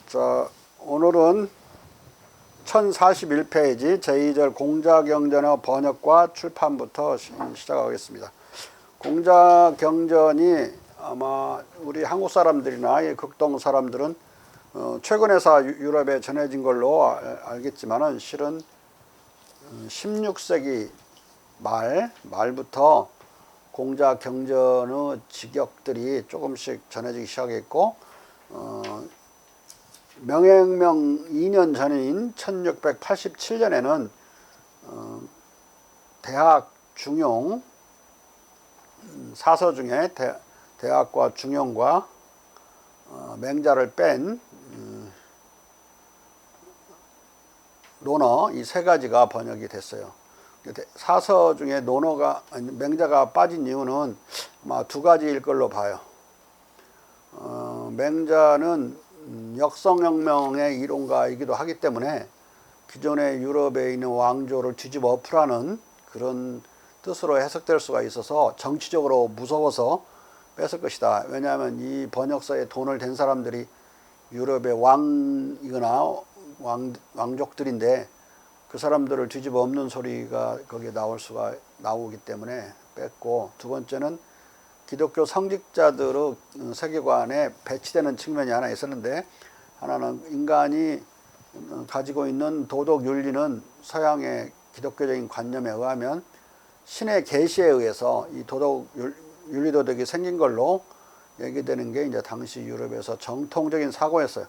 자, 오늘은 1041페이지 제2절 공자경전의 번역과 출판부터 시작하겠습니다. 공자경전이 아마 우리 한국 사람들이나 극동 사람들은 최근에서 유럽에 전해진 걸로 알겠지만은 실은 16세기 말부터 공자경전의 직역들이 조금씩 전해지기 시작했고 명행명 2년 전인 1687년에는 대학 중용 사서 중에 대학과 중용과 맹자를 뺀 논어 이 세 가지가 번역이 됐어요. 사서 중에 맹자가 빠진 이유는 아마 두 가지일 걸로 봐요. 맹자는 역성혁명의 이론가이기도 하기 때문에 기존의 유럽에 있는 왕조를 뒤집어 엎으라는 그런 뜻으로 해석될 수가 있어서 정치적으로 무서워서 뺐을 것이다. 왜냐하면 이 번역서에 돈을 댄 사람들이 유럽의 왕이거나 왕족들인데 그 사람들을 뒤집어 엎는 소리가 거기에 나오기 때문에 뺐고, 두 번째는 기독교 성직자들의 세계관에 배치되는 측면이 하나 있었는데, 하나는 인간이 가지고 있는 도덕 윤리는 서양의 기독교적인 관념에 의하면 신의 계시에 의해서 이 윤리 도덕이 생긴 걸로 얘기되는 게 이제 당시 유럽에서 정통적인 사고였어요.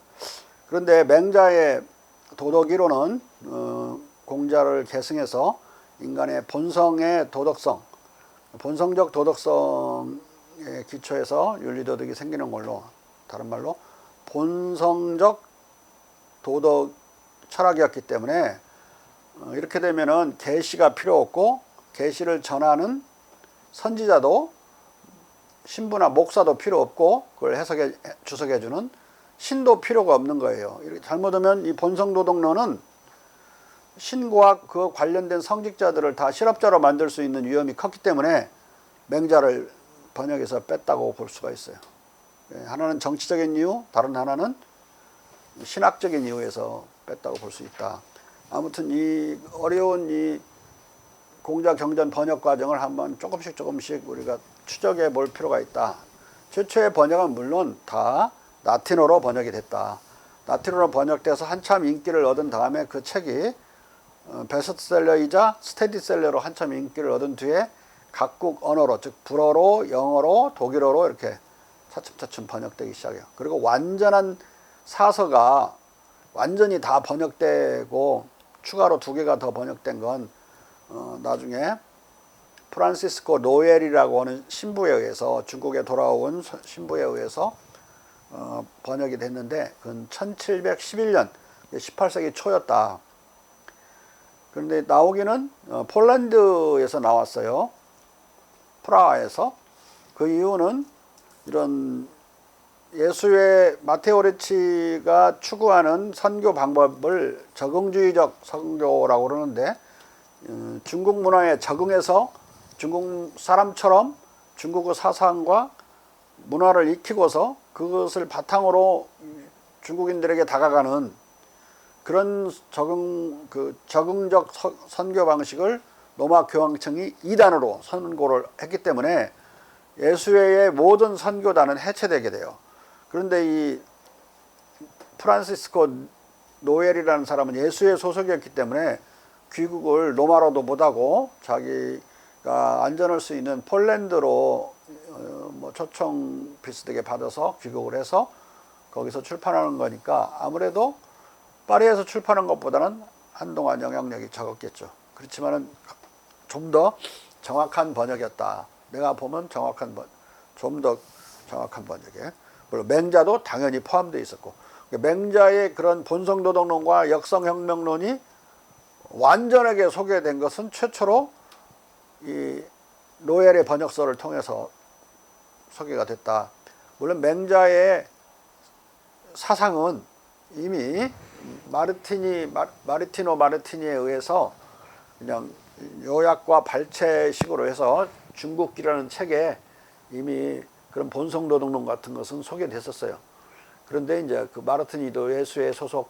그런데 맹자의 도덕 이론은 공자를 계승해서 인간의 본성의 도덕성, 본성적 도덕성에 기초해서 윤리도덕이 생기는 걸로, 다른 말로 본성적 도덕 철학이었기 때문에 이렇게 되면은 계시가 필요 없고, 계시를 전하는 선지자도 신부나 목사도 필요 없고, 그걸 주석해주는 신도 필요가 없는 거예요. 이렇게 잘못하면 이 본성도덕론은 신과 그 관련된 성직자들을 다 실업자로 만들 수 있는 위험이 컸기 때문에 맹자를 번역해서 뺐다고 볼 수가 있어요. 하나는 정치적인 이유, 다른 하나는 신학적인 이유에서 뺐다고 볼 수 있다. 아무튼 이 어려운 이 공자경전 번역 과정을 한번 조금씩 우리가 추적해 볼 필요가 있다. 최초의 번역은 물론 다 라틴어로 번역이 됐다. 라틴어로 번역돼서 한참 인기를 얻은 다음에 그 책이 베스트셀러이자 스테디셀러로 한참 인기를 얻은 뒤에 각국 언어로, 즉 불어로, 영어로, 독일어로 이렇게 차츰차츰 번역되기 시작해요. 그리고 완전한 사서가 완전히 다 번역되고 추가로 2개가 더 번역된 건 나중에 프란시스코 노엘이라고 하는 신부에 의해서, 중국에 돌아온 신부에 의해서 번역이 됐는데 그건 1711년 18세기 초였다. 그런데 나오기는 폴란드에서 나왔어요. 프라하에서. 그 이유는 이런 예수의 마테오 레치가 추구하는 선교 방법을 적응주의적 선교라고 그러는데, 중국 문화에 적응해서 중국 사람처럼 중국의 사상과 문화를 익히고서 그것을 바탕으로 중국인들에게 다가가는 그런 적응적 선교 방식을 로마 교황청이 이단으로 선고를 했기 때문에 예수회의 모든 선교단은 해체되게 돼요. 그런데 이 프란시스코 노엘이라는 사람은 예수회 소속이었기 때문에 귀국을 로마로도 못하고 자기가 안전할 수 있는 폴란드로 초청 비슷하게 받아서 귀국을 해서 거기서 출판하는 거니까 아무래도 파리에서 출판한 것보다는 한동안 영향력이 적었겠죠. 그렇지만은 좀 더 정확한 번역이었다. 내가 보면 좀 더 정확한 번역에. 물론 맹자도 당연히 포함되어 있었고, 맹자의 그런 본성도덕론과 역성혁명론이 완전하게 소개된 것은 최초로 이 노엘의 번역서를 통해서 소개가 됐다. 물론 맹자의 사상은 이미 마르티노 마르티니에 의해서 그냥 요약과 발췌식으로 해서 중국기라는 책에 이미 그런 본성도덕론 같은 것은 소개됐었어요. 그런데 이제 그 마르티니도 예수의 소속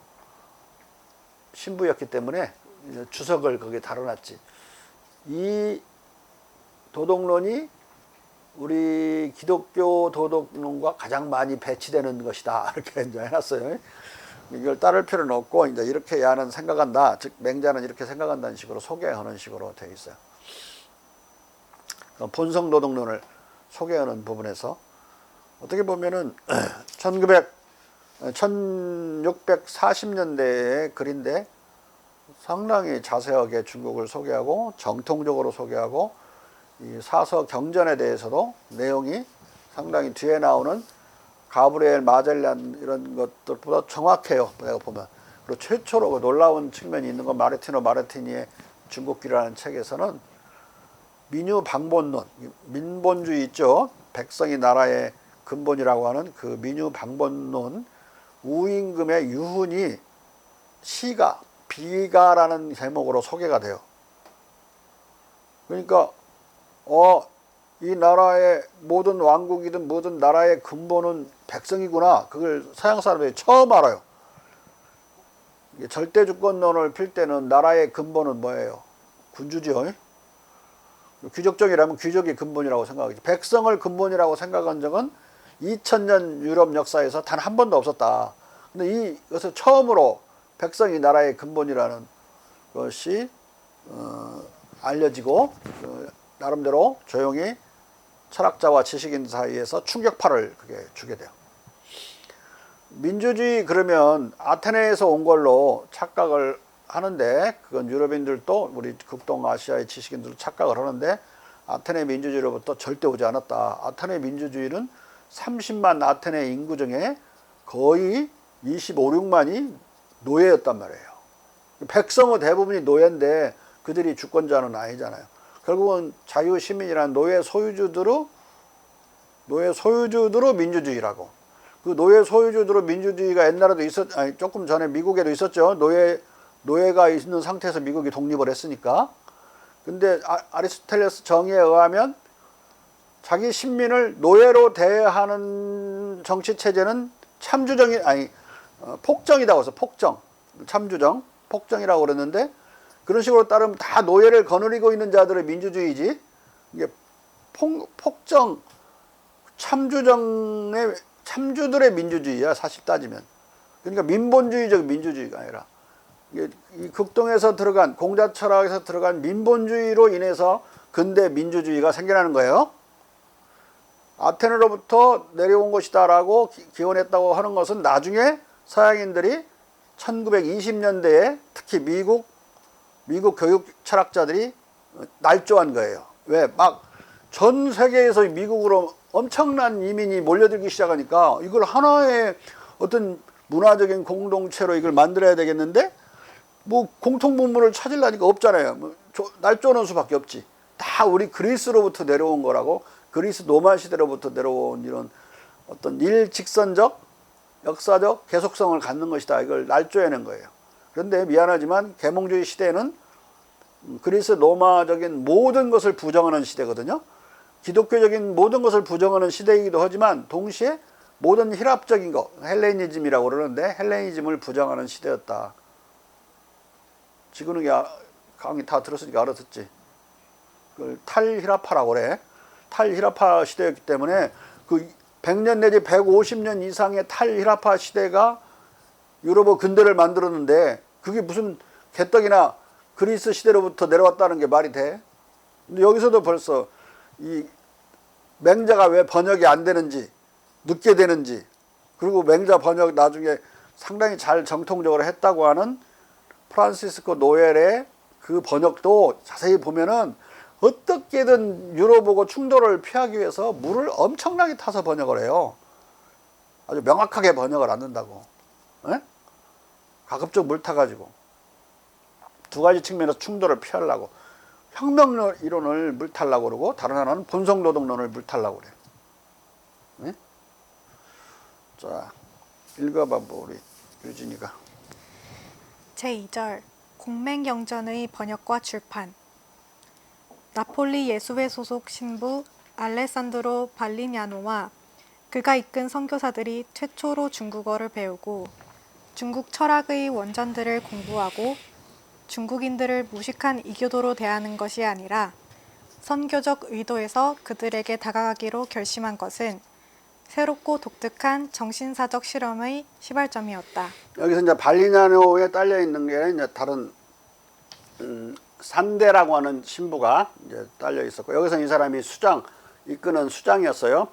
신부였기 때문에 이제 주석을 거기에 달아놨지. 이 도덕론이 우리 기독교 도덕론과 가장 많이 배치되는 것이다. 이렇게 이제 해놨어요. 이걸 따를 필요는 없고, 이제 이렇게 야는 생각한다. 즉, 맹자는 이렇게 생각한다는 식으로 소개하는 식으로 되어 있어요. 본성 도덕론을 소개하는 부분에서 어떻게 보면은 1640년대의 글인데 상당히 자세하게 중국을 소개하고 정통적으로 소개하고 이 사서 경전에 대해서도 내용이 상당히 뒤에 나오는 가브리엘 마젤란 이런 것들보다 정확해요. 내가 보면. 그리고 최초로 그 놀라운 측면이 있는 건 마르티니의 중국기라는 책에서는 민유 방본론, 민본주의 있죠. 백성이 나라의 근본이라고 하는 그 민유 방본론, 우임금의 유훈이 시가, 비가라는 제목으로 소개가 돼요. 그러니까 이 나라의 모든 왕국이든 모든 나라의 근본은 백성이구나. 그걸 서양 사람들이 처음 알아요. 절대주권론을 필 때는 나라의 근본은 뭐예요? 군주지요. 귀족정이라면 귀족이 근본이라고 생각하지. 백성을 근본이라고 생각한 적은 2000년 유럽 역사에서 단 한 번도 없었다. 근데 이것을 처음으로 백성이 나라의 근본이라는 것이 알려지고 나름대로 조용히 철학자와 지식인 사이에서 충격파를 그게 주게 돼요. 민주주의 그러면 아테네에서 온 걸로 착각을 하는데, 그건 유럽인들도 우리 극동아시아의 지식인들도 착각을 하는데, 아테네 민주주의로부터 절대 오지 않았다. 아테네 민주주의는 30만 아테네 인구 중에 거의 25, 6만이 노예였단 말이에요. 백성의 대부분이 노예인데 그들이 주권자는 아니잖아요. 결국은 자유시민이라는 노예 소유주들로 민주주의라고. 그 노예 소유주들로 민주주의가 옛날에도 조금 전에 미국에도 있었죠. 노예가 있는 상태에서 미국이 독립을 했으니까. 근데 아리스토텔레스 정의에 의하면 자기 신민을 노예로 대하는 정치 체제는 폭정이라고 해서 참주정, 폭정이라고 그랬는데, 그런 식으로 따르면 다 노예를 거느리고 있는 자들의 민주주의지. 이게 폭정, 참주들의 민주주의야, 사실 따지면. 그러니까 민본주의적 민주주의가 아니라, 이게 이 극동에서 들어간, 공자 철학에서 들어간 민본주의로 인해서 근대 민주주의가 생겨나는 거예요. 아테네로부터 내려온 것이다라고 기원했다고 하는 것은 나중에 서양인들이 1920년대에 특히 미국 교육 철학자들이 날조한 거예요. 왜? 막 전 세계에서 미국으로 엄청난 이민이 몰려들기 시작하니까 이걸 하나의 어떤 문화적인 공동체로 이걸 만들어야 되겠는데, 뭐 공통분모를 찾으려니까 없잖아요. 날조는 수밖에 없지. 다 우리 그리스로부터 내려온 거라고. 그리스 노마 시대로부터 내려온 이런 어떤 일직선적 역사적 계속성을 갖는 것이다. 이걸 날조해낸 거예요. 그런데 미안하지만 계몽주의 시대는 그리스 로마적인 모든 것을 부정하는 시대거든요. 기독교적인 모든 것을 부정하는 시대이기도 하지만 동시에 모든 힐합적인 것, 헬레니즘이라고 그러는데 헬레니즘을 부정하는 시대였다. 지금은 강의 다 들었으니까 알아듣지. 그걸 탈힐합파라고 그래. 탈힐합파 시대였기 때문에 그 100년 내지 150년 이상의 탈힐합파 시대가 유럽의 근대를 만들었는데, 그게 무슨 개떡이나 그리스 시대로부터 내려왔다는 게 말이 돼? 근데 여기서도 벌써 이 맹자가 왜 번역이 안 되는지, 늦게 되는지, 그리고 맹자 번역 나중에 상당히 잘 정통적으로 했다고 하는 프란시스코 노엘의 그 번역도 자세히 보면은 어떻게든 유럽하고 충돌을 피하기 위해서 물을 엄청나게 타서 번역을 해요. 아주 명확하게 번역을 안 된다고. 에? 가급적 물 타가지고 두 가지 측면에서 충돌을 피하려고 혁명 이론을 물타려고 그러고, 다른 하나는 본성도덕론을 물타려고 그래요. 에? 자, 읽어봐 우리 유진이가. 제2절 공맹경전의 번역과 출판. 나폴리 예수회 소속 신부 알레산드로 발리냐노와 그가 이끈 선교사들이 최초로 중국어를 배우고 중국 철학의 원전들을 공부하고 중국인들을 무식한 이교도로 대하는 것이 아니라 선교적 의도에서 그들에게 다가가기로 결심한 것은 새롭고 독특한 정신사적 실험의 시발점이었다. 여기서 이제 발리냐노에 딸려 있는 게 이제 다른 산대라고 하는 신부가 이제 딸려 있었고, 여기서 이 사람이 수장 이끄는 수장이었어요.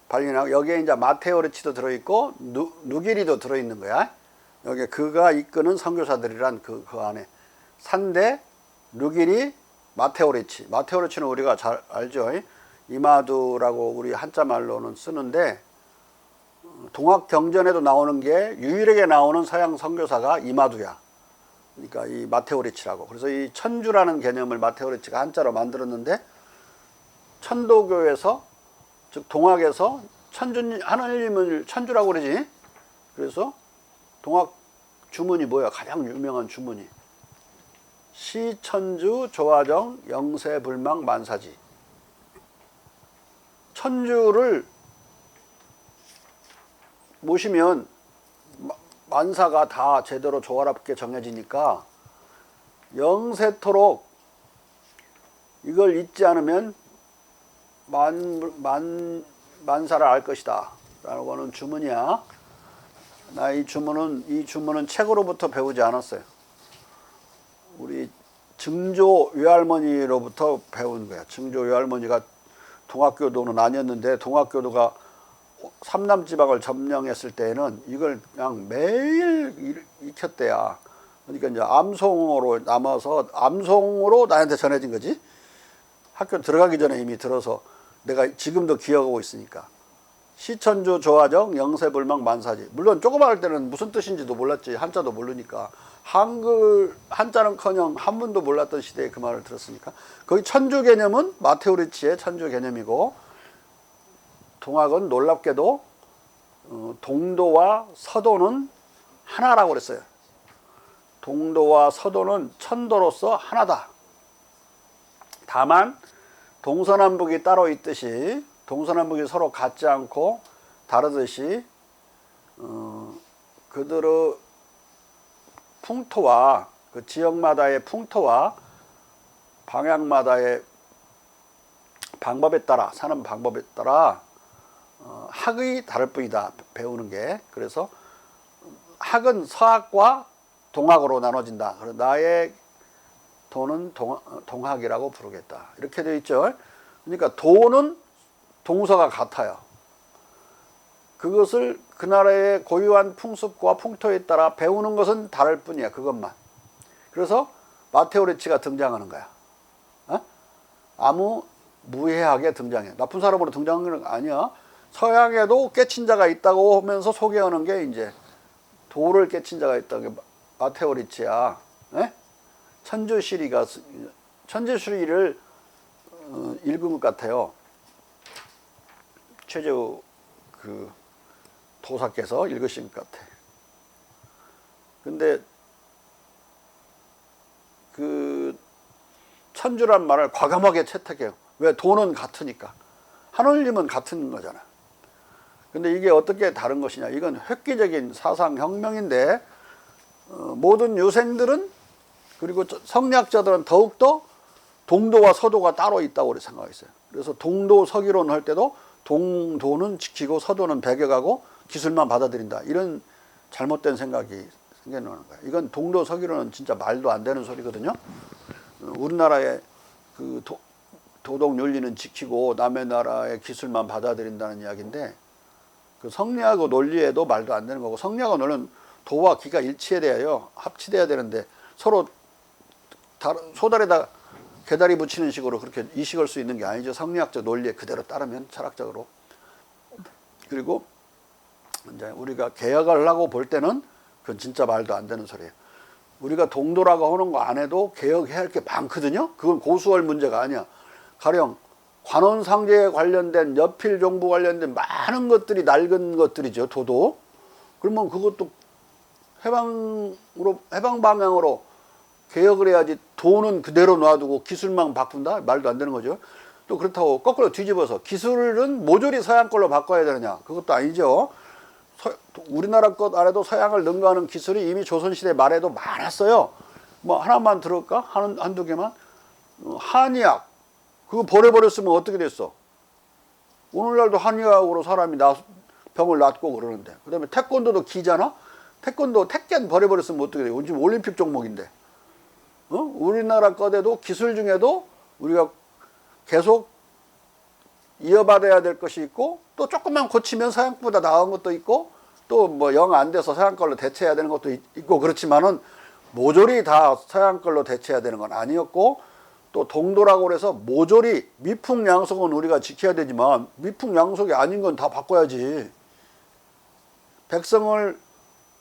발리냐노. 여기에 이제 마테오리치도 들어 있고 누기리도 들어 있는 거야. 여기 그가 이끄는 선교사들이란 그 안에 산대, 누기리, 마테오리치. 마테오리치는 우리가 잘 알죠. 이마두라고 우리 한자 말로는 쓰는데, 동학경전에도 나오는 게 유일하게 나오는 서양 선교사가 이마두야. 그러니까 이 마테오리치라고. 그래서 이 천주라는 개념을 마테오리치가 한자로 만들었는데, 천도교에서, 즉 동학에서 하나님을 천주라고 그러지. 그래서 동학 주문이 뭐야? 가장 유명한 주문이 시천주 조화정 영세불망 만사지. 천주를 모시면 만사가 다 제대로 조화롭게 정해지니까 영세토록 이걸 잊지 않으면 만사를 알 것이다 라고 하는 주문이야. 나 이 주문은 책으로부터 배우지 않았어요. 우리 증조 외할머니로부터 배운 거야. 증조 외할머니가 동학교도는 아니었는데, 동학교도가 삼남지방을 점령했을 때에는 이걸 그냥 매일 익혔대야. 그러니까 이제 암송으로 남아서 암송으로 나한테 전해진 거지. 학교 들어가기 전에 이미 들어서 내가 지금도 기억하고 있으니까. 시천주 조화정 영세불망 만사지. 물론 조그마할 때는 무슨 뜻인지도 몰랐지. 한자도 모르니까. 한자는커녕 한문도 몰랐던 시대에 그 말을 들었으니까. 거기 천주 개념은 마테오리치의 천주 개념이고, 동학은 놀랍게도 동도와 서도는 하나라고 그랬어요. 동도와 서도는 천도로서 하나다. 다만 동서남북이 따로 있듯이, 동서남북이 서로 같지 않고 다르듯이 그들의 풍토와 그 지역마다의 풍토와 방향마다의 방법에 따라, 사는 방법에 따라 학이 다를 뿐이다, 배우는 게. 그래서 학은 서학과 동학으로 나눠진다. 그래서 나의 도는 동학이라고 부르겠다. 이렇게 되어 있죠. 그러니까 도는 동서가 같아요. 그것을 그 나라의 고유한 풍습과 풍토에 따라 배우는 것은 다를 뿐이야. 그것만. 그래서 마테오리치가 등장하는 거야. 아무 무해하게 등장해. 나쁜 사람으로 등장하는 건 아니야. 서양에도 깨친 자가 있다고 하면서 소개하는 게 이제 도를 깨친 자가 있다는 게 마테오리치야. 천주시리를 읽은 것 같아요. 최재우 그 도사께서 읽으신 것 같아. 근데 그 천주란 말을 과감하게 채택해요. 왜? 도는 같으니까. 하느님은 같은 거잖아. 근데 이게 어떻게 다른 것이냐? 이건 획기적인 사상혁명인데, 모든 유생들은, 그리고 성리학자들은 더욱더 동도와 서도가 따로 있다고 생각했어요. 그래서 동도 서기론 할 때도 동도는 지키고 서도는 배격하고 기술만 받아들인다. 이런 잘못된 생각이 생겨나는 거예요. 이건 동도 서기론은 진짜 말도 안 되는 소리거든요. 우리나라의 그 도덕 윤리는 지키고 남의 나라의 기술만 받아들인다는 이야기인데, 그 성리하고 논리에도 말도 안 되는 거고, 성리하고 논리는 도와 기가 일치해야 돼요. 합치돼야 되는데 서로 소달에다 개다리 붙이는 식으로 그렇게 이식할 수 있는 게 아니죠. 성리학적 논리에 그대로 따르면, 철학적으로. 그리고 이제 우리가 개혁을 하고 볼 때는 그건 진짜 말도 안 되는 소리예요. 우리가 동도라고 하는 거 안 해도 개혁해야 할 게 많거든요. 그건 고수할 문제가 아니야. 가령 관원상제에 관련된, 여필종부 관련된 많은 것들이 낡은 것들이죠. 도도. 그러면 그것도 해방 방향으로 개혁을 해야지. 도는 그대로 놔두고 기술만 바꾼다? 말도 안 되는 거죠. 또 그렇다고 거꾸로 뒤집어서 기술은 모조리 서양 걸로 바꿔야 되느냐? 그것도 아니죠. 우리나라 것 안에도 서양을 능가하는 기술이 이미 조선시대 말에도 많았어요. 뭐 하나만 들을까? 한두 개만. 한의학. 그거 버려버렸으면 어떻게 됐어? 오늘날도 한의학으로 사람이 병을 낫고 그러는데. 그 다음에 태권도도 기잖아? 태권도 택견 버려버렸으면 어떻게 돼요? 지금 올림픽 종목인데. 우리나라 것에도 기술 중에도 우리가 계속 이어받아야 될 것이 있고, 또 조금만 고치면 서양보다 나은 것도 있고, 또 뭐 영 안 돼서 서양 걸로 대체해야 되는 것도 있고, 그렇지만은 모조리 다 서양 걸로 대체해야 되는 건 아니었고, 또 동도라고 그래서 모조리 미풍양속은 우리가 지켜야 되지만 미풍양속이 아닌 건 다 바꿔야지. 백성을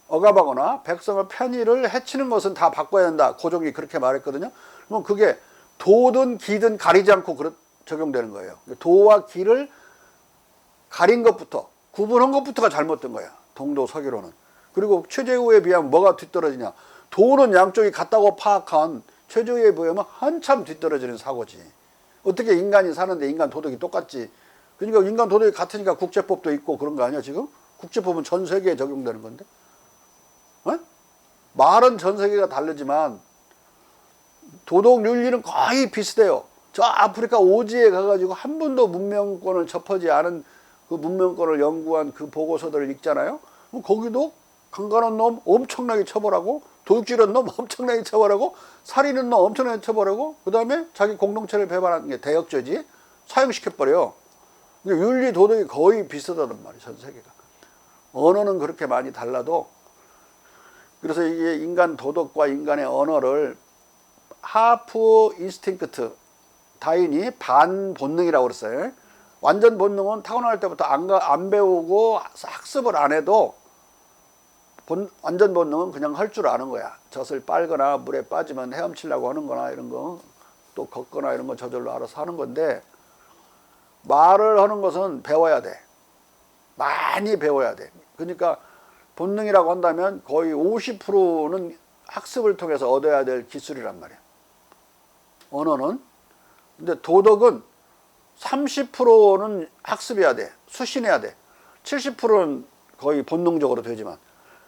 억압하거나 백성의 편의를 해치는 것은 다 바꿔야 된다. 고종이 그렇게 말했거든요. 그럼 그게 도든 기든 가리지 않고 적용되는 거예요. 도와 기를 가린 것부터, 구분한 것부터가 잘못된 거야. 동도 서기로는. 그리고 최재우에 비하면 뭐가 뒤떨어지냐. 도는 양쪽이 같다고 파악한 최재우에 비하면 한참 뒤떨어지는 사고지. 어떻게 인간이 사는데 인간 도덕이 똑같지. 그러니까 인간 도덕이 같으니까 국제법도 있고 그런 거 아니야 지금? 국제법은 전 세계에 적용되는 건데. 말은 전 세계가 다르지만 도덕 윤리는 거의 비슷해요. 저 아프리카 오지에 가가지고 한 번도 문명권을 접하지 않은 그 문명권을 연구한 그 보고서들을 읽잖아요. 그럼 거기도 강간한 놈 엄청나게 처벌하고, 도둑질한 놈 엄청나게 처벌하고, 살인한 놈 엄청나게 처벌하고, 그 다음에 자기 공동체를 배반하는 게 대역죄지. 사형시켜버려요. 윤리 도덕이 거의 비슷하단 말이에요, 전 세계가. 언어는 그렇게 많이 달라도. 그래서 이게 인간 도덕과 인간의 언어를 하프 인스팅크트, 다인이 반본능이라고 그랬어요. 완전 본능은 타고날 때부터 안 배우고 학습을 안 해도 완전 본능은 그냥 할 줄 아는 거야. 젖을 빨거나 물에 빠지면 헤엄치려고 하는 거나 이런 거, 또 걷거나 이런 거 저절로 알아서 하는 건데, 말을 하는 것은 배워야 돼. 많이 배워야 돼. 그러니까 본능이라고 한다면 거의 50%는 학습을 통해서 얻어야 될 기술이란 말이야. 언어는. 근데 도덕은 30%는 학습해야 돼. 수신해야 돼. 70%는 거의 본능적으로 되지만.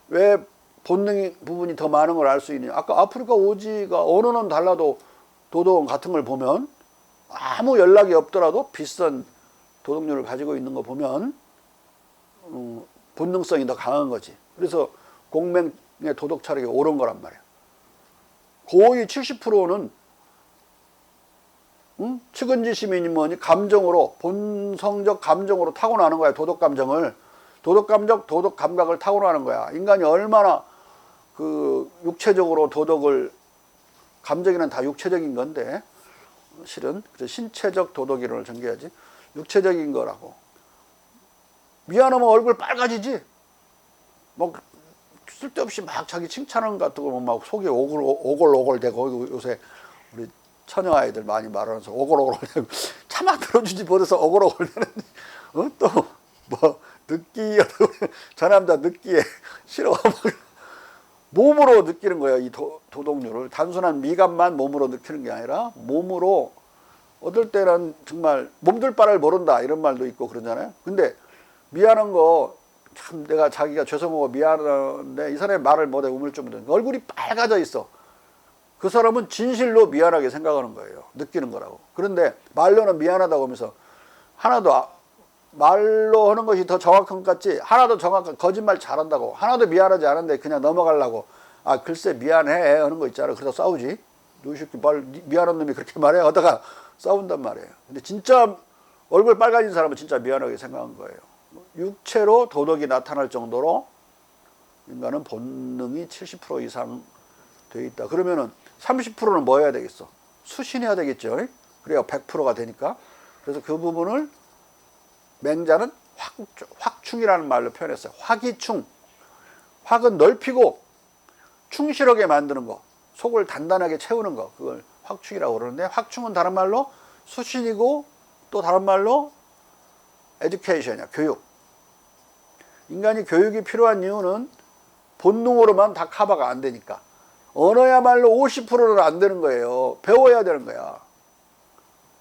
왜 본능 부분이 더 많은 걸 알 수 있느냐. 아까 아프리카 오지가 언어는 달라도 도덕은 같은 걸 보면 아무 연락이 없더라도 비슷한 도덕률을 가지고 있는 거 보면 본능성이 더 강한 거지. 그래서 공맹의 도덕 철학이 옳은 거란 말이야. 거의 70%는 측은지심이니 뭐니 감정으로, 본성적 감정으로 타고나는 거야. 도덕 감정을. 도덕 감각을 타고나는 거야. 인간이 얼마나 그 육체적으로 도덕을, 감정이는 다 육체적인 건데 실은 그래서 신체적 도덕 이론을 전개하지. 육체적인 거라고. 미안하면 얼굴 빨가지지. 뭐 쓸데없이 막 자기 칭찬하는 것 같은 거 막 속이 오골오골 되고, 요새 우리 처녀 아이들 많이 말하면서 오골오골 되고 차마 들어주지 못해서 오골오골 되는데, 또 뭐 느끼, 저 남자 느끼해 싫어. 몸으로 느끼는 거예요. 이 도덕률을 단순한 미감만 몸으로 느끼는 게 아니라 몸으로. 어떨 때는 정말 몸둘 바를 모른다 이런 말도 있고 그러잖아요. 근데 미안한 거 참, 내가 자기가 죄송하고 미안한데 이 사람이 말을 못해 우물쭈물 얼굴이 빨가져 있어. 그 사람은 진실로 미안하게 생각하는 거예요. 느끼는 거라고. 그런데 말로는 미안하다고 하면서 하나도 말로 하는 것이 더 정확한 것 같지, 하나도 정확한, 거짓말 잘한다고 하나도 미안하지 않은데 그냥 넘어가려고, 아 글쎄 미안해 하는 거 있잖아. 그러다 싸우지. 너 이 새끼 미안한 놈이 그렇게 말해 하다가 싸운단 말이에요. 근데 진짜 얼굴 빨가진 사람은 진짜 미안하게 생각한 거예요. 육체로 도덕이 나타날 정도로 인간은 본능이 70% 이상 돼 있다. 그러면은 30%는 뭐 해야 되겠어? 수신해야 되겠죠. 그래야 100%가 되니까. 그래서 그 부분을 맹자는 확충이라는 말로 표현했어요. 확이충. 확은 넓히고 충실하게 만드는 거, 속을 단단하게 채우는 거, 그걸 확충이라고 그러는데, 확충은 다른 말로 수신이고 또 다른 말로 에듀케이션이야. 교육. 인간이 교육이 필요한 이유는 본능으로만 다 커버가 안 되니까. 언어야말로 50%는 안 되는 거예요. 배워야 되는 거야.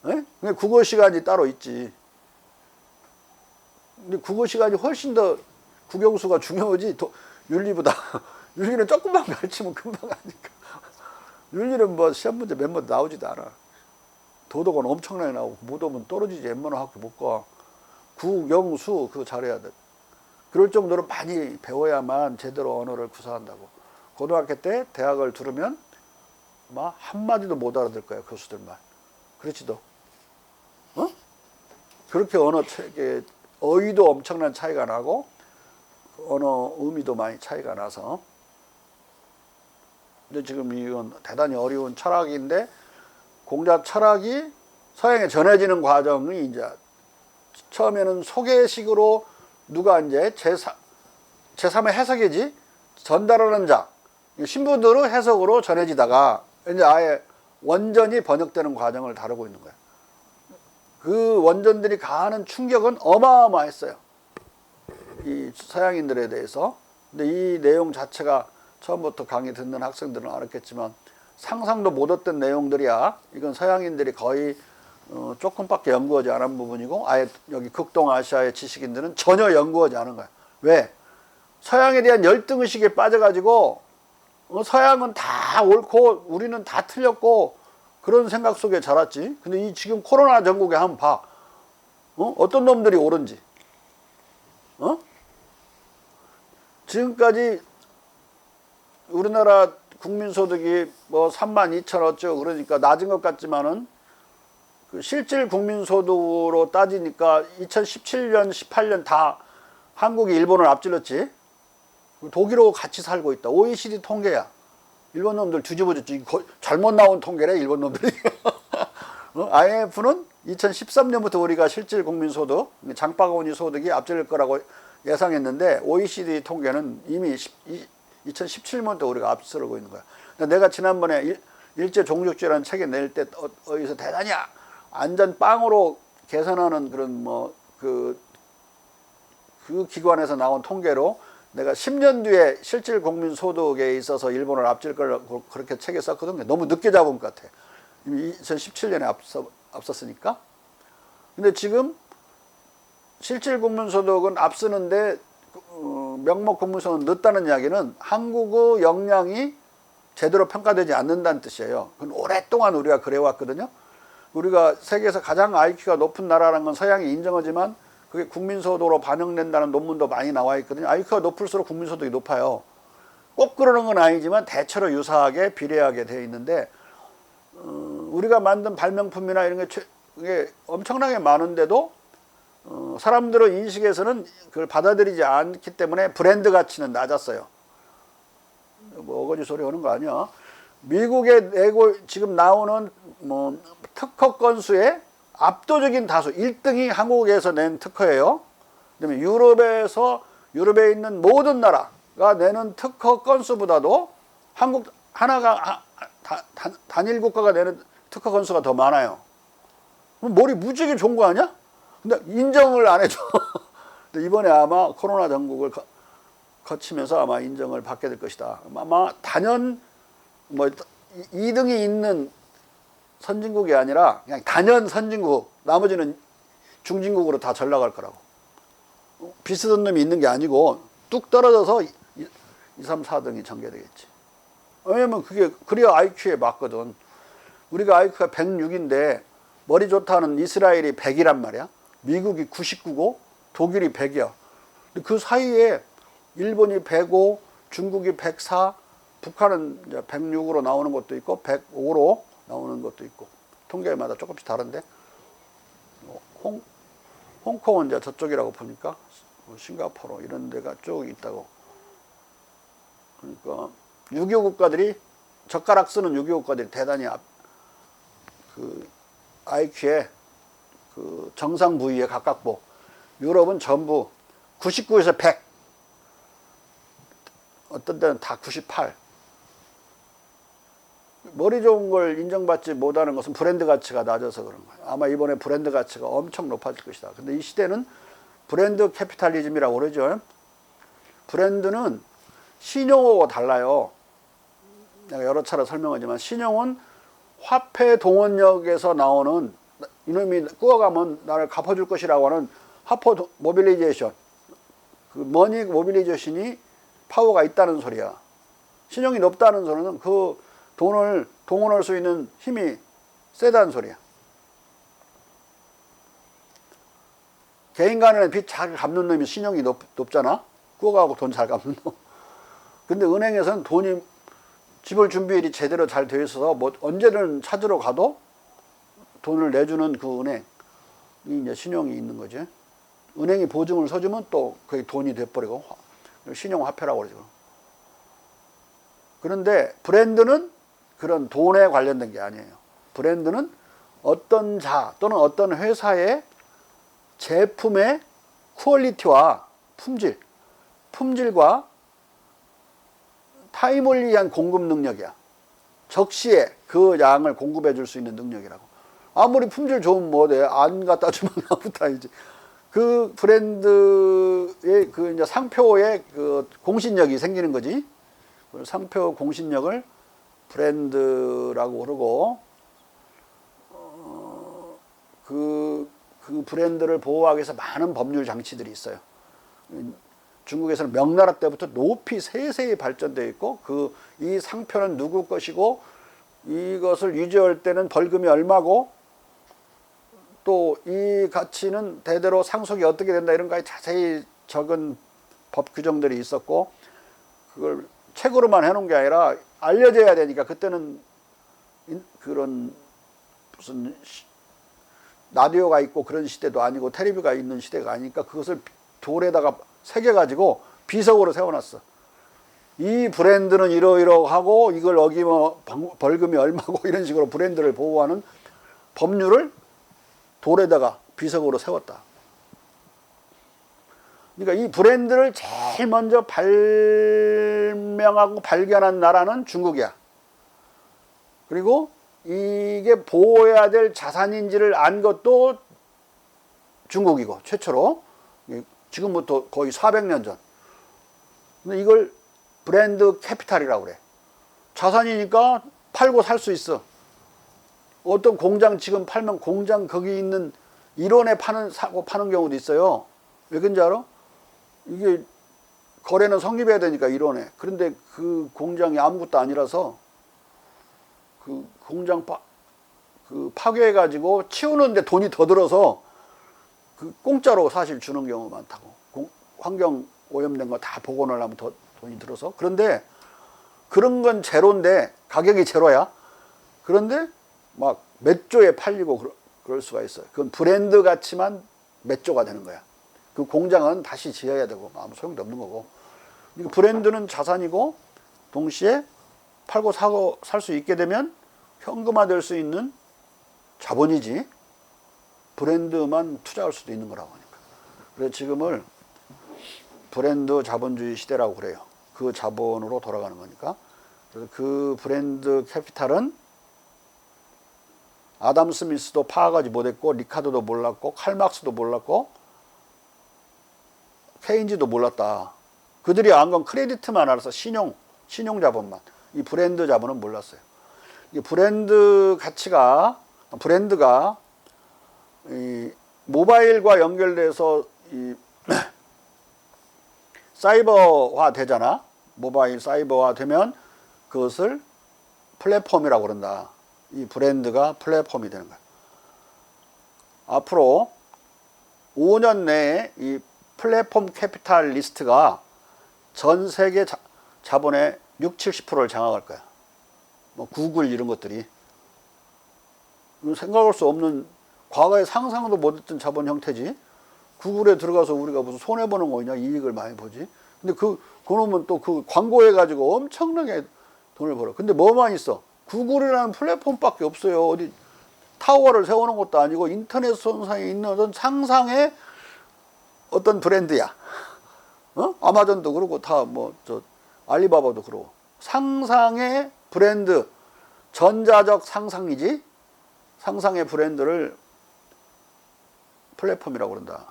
예? 근데 국어 시간이 따로 있지. 근데 국어 시간이 훨씬 더 국영수가 중요하지 윤리보다. 윤리는 조금만 가르치면 금방 하니까. 윤리는 뭐 시험 문제 몇 번 나오지도 않아. 도덕은 엄청나게 나오고 무도는 떨어지지 웬만한 학교 못 가. 국영수 그거 잘해야 돼. 그럴 정도로 많이 배워야만 제대로 언어를 구사한다고. 고등학교 때 대학을 들으면 막 한마디도 못 알아들 거야 교수들 말. 그렇지도. 어? 그렇게 언어 체계 어휘도 엄청난 차이가 나고 언어 의미도 많이 차이가 나서. 근데 지금 이건 대단히 어려운 철학인데 공자 철학이 서양에 전해지는 과정이 이제 처음에는 소개식으로 누가 이제 제3의 해석이지 전달하는 자 신부들의 해석으로 전해지다가 이제 아예 원전이 번역되는 과정을 다루고 있는 거야. 그 원전들이 가하는 충격은 어마어마했어요. 이 서양인들에 대해서. 근데 이 내용 자체가 처음부터 강의 듣는 학생들은 알았겠지만 상상도 못했던 내용들이야. 이건 서양인들이 거의 조금밖에 연구하지 않은 부분이고 아예 여기 극동아시아의 지식인들은 전혀 연구하지 않은 거야. 왜? 서양에 대한 열등의식에 빠져가지고 서양은 다 옳고 우리는 다 틀렸고 그런 생각 속에 자랐지. 근데 이 지금 코로나 전국에 한번 봐. 어떤 놈들이 옳은지. 지금까지 우리나라 국민소득이 뭐 32,000 어쩌고 그러니까 낮은 것 같지만은 그 실질 국민소득으로 따지니까 2017년, 18년 다 한국이 일본을 앞질렀지. 독일하고 같이 살고 있다. OECD 통계야. 일본 놈들 뒤집어졌지. 잘못 나온 통계래 일본 놈들이. IMF는 2013년부터 우리가 실질 국민소득, 장바구니 소득이 앞질 거라고 예상했는데 OECD 통계는 이미 2017년부터 우리가 앞서고 있는 거야. 내가 지난번에 일제종족주의라는 책에 낼 때 어디서 대단히 안전빵으로 계산하는 그런 그 기관에서 나온 통계로 내가 10년 뒤에 실질 국민 소득에 있어서 일본을 앞질 거라고 그렇게 책에 썼거든요. 너무 늦게 잡은 것 같아. 이미 2017년에 앞섰으니까. 근데 지금 실질 국민 소득은 앞서는데 명목 국민 소득은 늦다는 이야기는 한국의 역량이 제대로 평가되지 않는다는 뜻이에요. 그건 오랫동안 우리가 그래왔거든요. 우리가 세계에서 가장 IQ가 높은 나라라는 건 서양이 인정하지만 그게 국민소득으로 반영된다는 논문도 많이 나와 있거든요. IQ가 높을수록 국민소득이 높아요. 꼭 그러는 건 아니지만 대체로 유사하게 비례하게 되어 있는데 우리가 만든 발명품이나 이런 게 엄청나게 많은데도 사람들의 인식에서는 그걸 받아들이지 않기 때문에 브랜드 가치는 낮았어요. 뭐 어거지 소리 하는 거 아니야. 미국에 내고 지금 나오는 특허 건수의 압도적인 다수 1등이 한국에서 낸 특허예요. 그다음에 유럽에 있는 모든 나라가 내는 특허 건수보다도 한국 하나가 단일 국가가 내는 특허 건수가 더 많아요. 머리 무지하게 좋은 거 아니야? 근데 인정을 안 해줘. 근데 이번에 아마 코로나 전국을 거치면서 아마 인정을 받게 될 것이다. 아마 단연 2등이 있는 선진국이 아니라 그냥 단연 선진국, 나머지는 중진국으로 다 전락할 거라고. 비슷한 놈이 있는 게 아니고 뚝 떨어져서 2, 3, 4등이 전개되겠지. 왜냐면 그래야 IQ에 맞거든. 우리가 IQ가 106인데 머리 좋다는 이스라엘이 100이란 말이야. 미국이 99고 독일이 100이야. 그 사이에 일본이 105, 중국이 104, 북한은 이제 106으로 나오는 것도 있고 105로 나오는 것도 있고 통계마다 조금씩 다른데 홍콩은 이제 저쪽이라고 보니까 싱가포르 이런 데가 쭉 있다고. 그러니까 6.25 국가들이 젓가락 쓰는 6.25 국가들이 대단히 그 IQ에 그 정상 부위에 가깝고 유럽은 전부 99에서 100 어떤 데는 다 98. 머리 좋은 걸 인정받지 못하는 것은 브랜드 가치가 낮아서 그런 거예요. 아마 이번에 브랜드 가치가 엄청 높아질 것이다. 근데 이 시대는 브랜드 캐피탈리즘이라고 그러죠. 브랜드는 신용하고 달라요. 내가 여러 차례 설명하지만 신용은 화폐 동원력에서 나오는 이놈이 꾸어가면 나를 갚아줄 것이라고 하는 하포 모빌리제이션, 그 머니 모빌리제이션이 파워가 있다는 소리야. 신용이 높다는 소리는 그 돈을 동원할 수 있는 힘이 세다는 소리야. 개인 간에는 빚 잘 갚는 놈이 신용이 높잖아. 꾸어가고 돈 잘 갚는 놈. 근데 은행에서는 돈이 지불 준비일이 제대로 잘 되어 있어서 뭐 언제든 찾으러 가도 돈을 내주는 그 은행이 이제 신용이 있는 거지. 은행이 보증을 서주면 또 그게 돈이 돼버리고 신용화폐라고 그러죠. 그런데 브랜드는 그런 돈에 관련된 게 아니에요. 브랜드는 어떤 자 또는 어떤 회사의 제품의 퀄리티와 품질과 타이멀리한 공급 능력이야. 적시에 그 양을 공급해 줄 수 있는 능력이라고. 아무리 품질 좋으면 뭐돼? 안 갖다 주면 아무것도 그 브랜드의 그 이제 상표의 그 공신력이 생기는 거지. 그 상표 공신력을 브랜드라고 그러고, 그 브랜드를 보호하기 위해서 많은 법률 장치들이 있어요. 중국에서는 명나라 때부터 높이 세세히 발전되어 있고, 이 상표는 누구 것이고, 이것을 유지할 때는 벌금이 얼마고, 또 이 가치는 대대로 상속이 어떻게 된다 이런 거에 자세히 적은 법 규정들이 있었고, 그걸 책으로만 해놓은 게 아니라 알려져야 되니까, 그때는 그런 무슨 라디오가 있고 그런 시대도 아니고 텔레비가 있는 시대가 아니니까 그것을 돌에다가 새겨가지고 비석으로 세워놨어. 이 브랜드는 이러이러하고 이걸 어기면 벌금이 얼마고 이런 식으로 브랜드를 보호하는 법률을 돌에다가 비석으로 세웠다. 그러니까 이 브랜드를 제일 먼저 발명하고 발견한 나라는 중국이야. 그리고 이게 보호해야 될 자산인지를 안 것도 중국이고, 최초로. 지금부터 거의 400년 전. 근데 이걸 브랜드 캐피탈이라고 그래. 자산이니까 팔고 살 수 있어. 어떤 공장 지금 팔면 공장 거기 있는 일원에 사고 파는 경우도 있어요. 왜 그런지 알아? 이게 거래는 성립해야 되니까 일원에. 그런데 그 공장이 아무것도 아니라서 그 공장 파괴해가지고 치우는데 돈이 더 들어서 그 공짜로 사실 주는 경우가 많다고. 환경 오염된 거 다 복원을 하면 더 돈이 들어서. 그런데 그런 건 제로인데, 가격이 제로야. 그런데 막 몇 조에 팔리고 그럴 수가 있어요. 그건 브랜드 가치만 몇 조가 되는 거야. 그 공장은 다시 지어야 되고 아무 소용도 없는 거고. 그러니까 브랜드는 자산이고, 동시에 팔고 사고 살 수 있게 되면 현금화될 수 있는 자본이지, 브랜드만 투자할 수도 있는 거라고 하니까. 그래서 지금을 브랜드 자본주의 시대라고 그래요. 그 자본으로 돌아가는 거니까. 그래서 그 브랜드 캐피탈은 아담 스미스도 파악하지 못했고, 리카르도도 몰랐고, 칼막스도 몰랐고, 케인즈도 몰랐다. 그들이 안 건 크레디트만 알아서 신용 자본만. 이 브랜드 자본은 몰랐어요. 이 브랜드가 이 모바일과 연결돼서 이 사이버화 되잖아. 모바일 사이버화 되면 그것을 플랫폼이라고 그런다. 이 브랜드가 플랫폼이 되는 거야. 앞으로 5년 내에 이 플랫폼 캐피탈리스트가 전 세계 자본의 60-70%를 장악할 거야. 뭐 구글 이런 것들이. 생각할 수 없는, 과거에 상상도 못했던 자본 형태지. 구글에 들어가서 우리가 무슨 손해보는 거냐, 이익을 많이 보지. 근데 그놈은 또 그 광고해가지고 엄청나게 돈을 벌어. 근데 뭐만 있어? 구글이라는 플랫폼밖에 없어요. 어디 타워를 세우는 것도 아니고 인터넷 선상에 있는 어떤 상상의 어떤 브랜드야. 아마존도 그러고 다 알리바바도 그러고. 상상의 브랜드, 전자적 상상이지. 상상의 브랜드를 플랫폼이라고 그런다.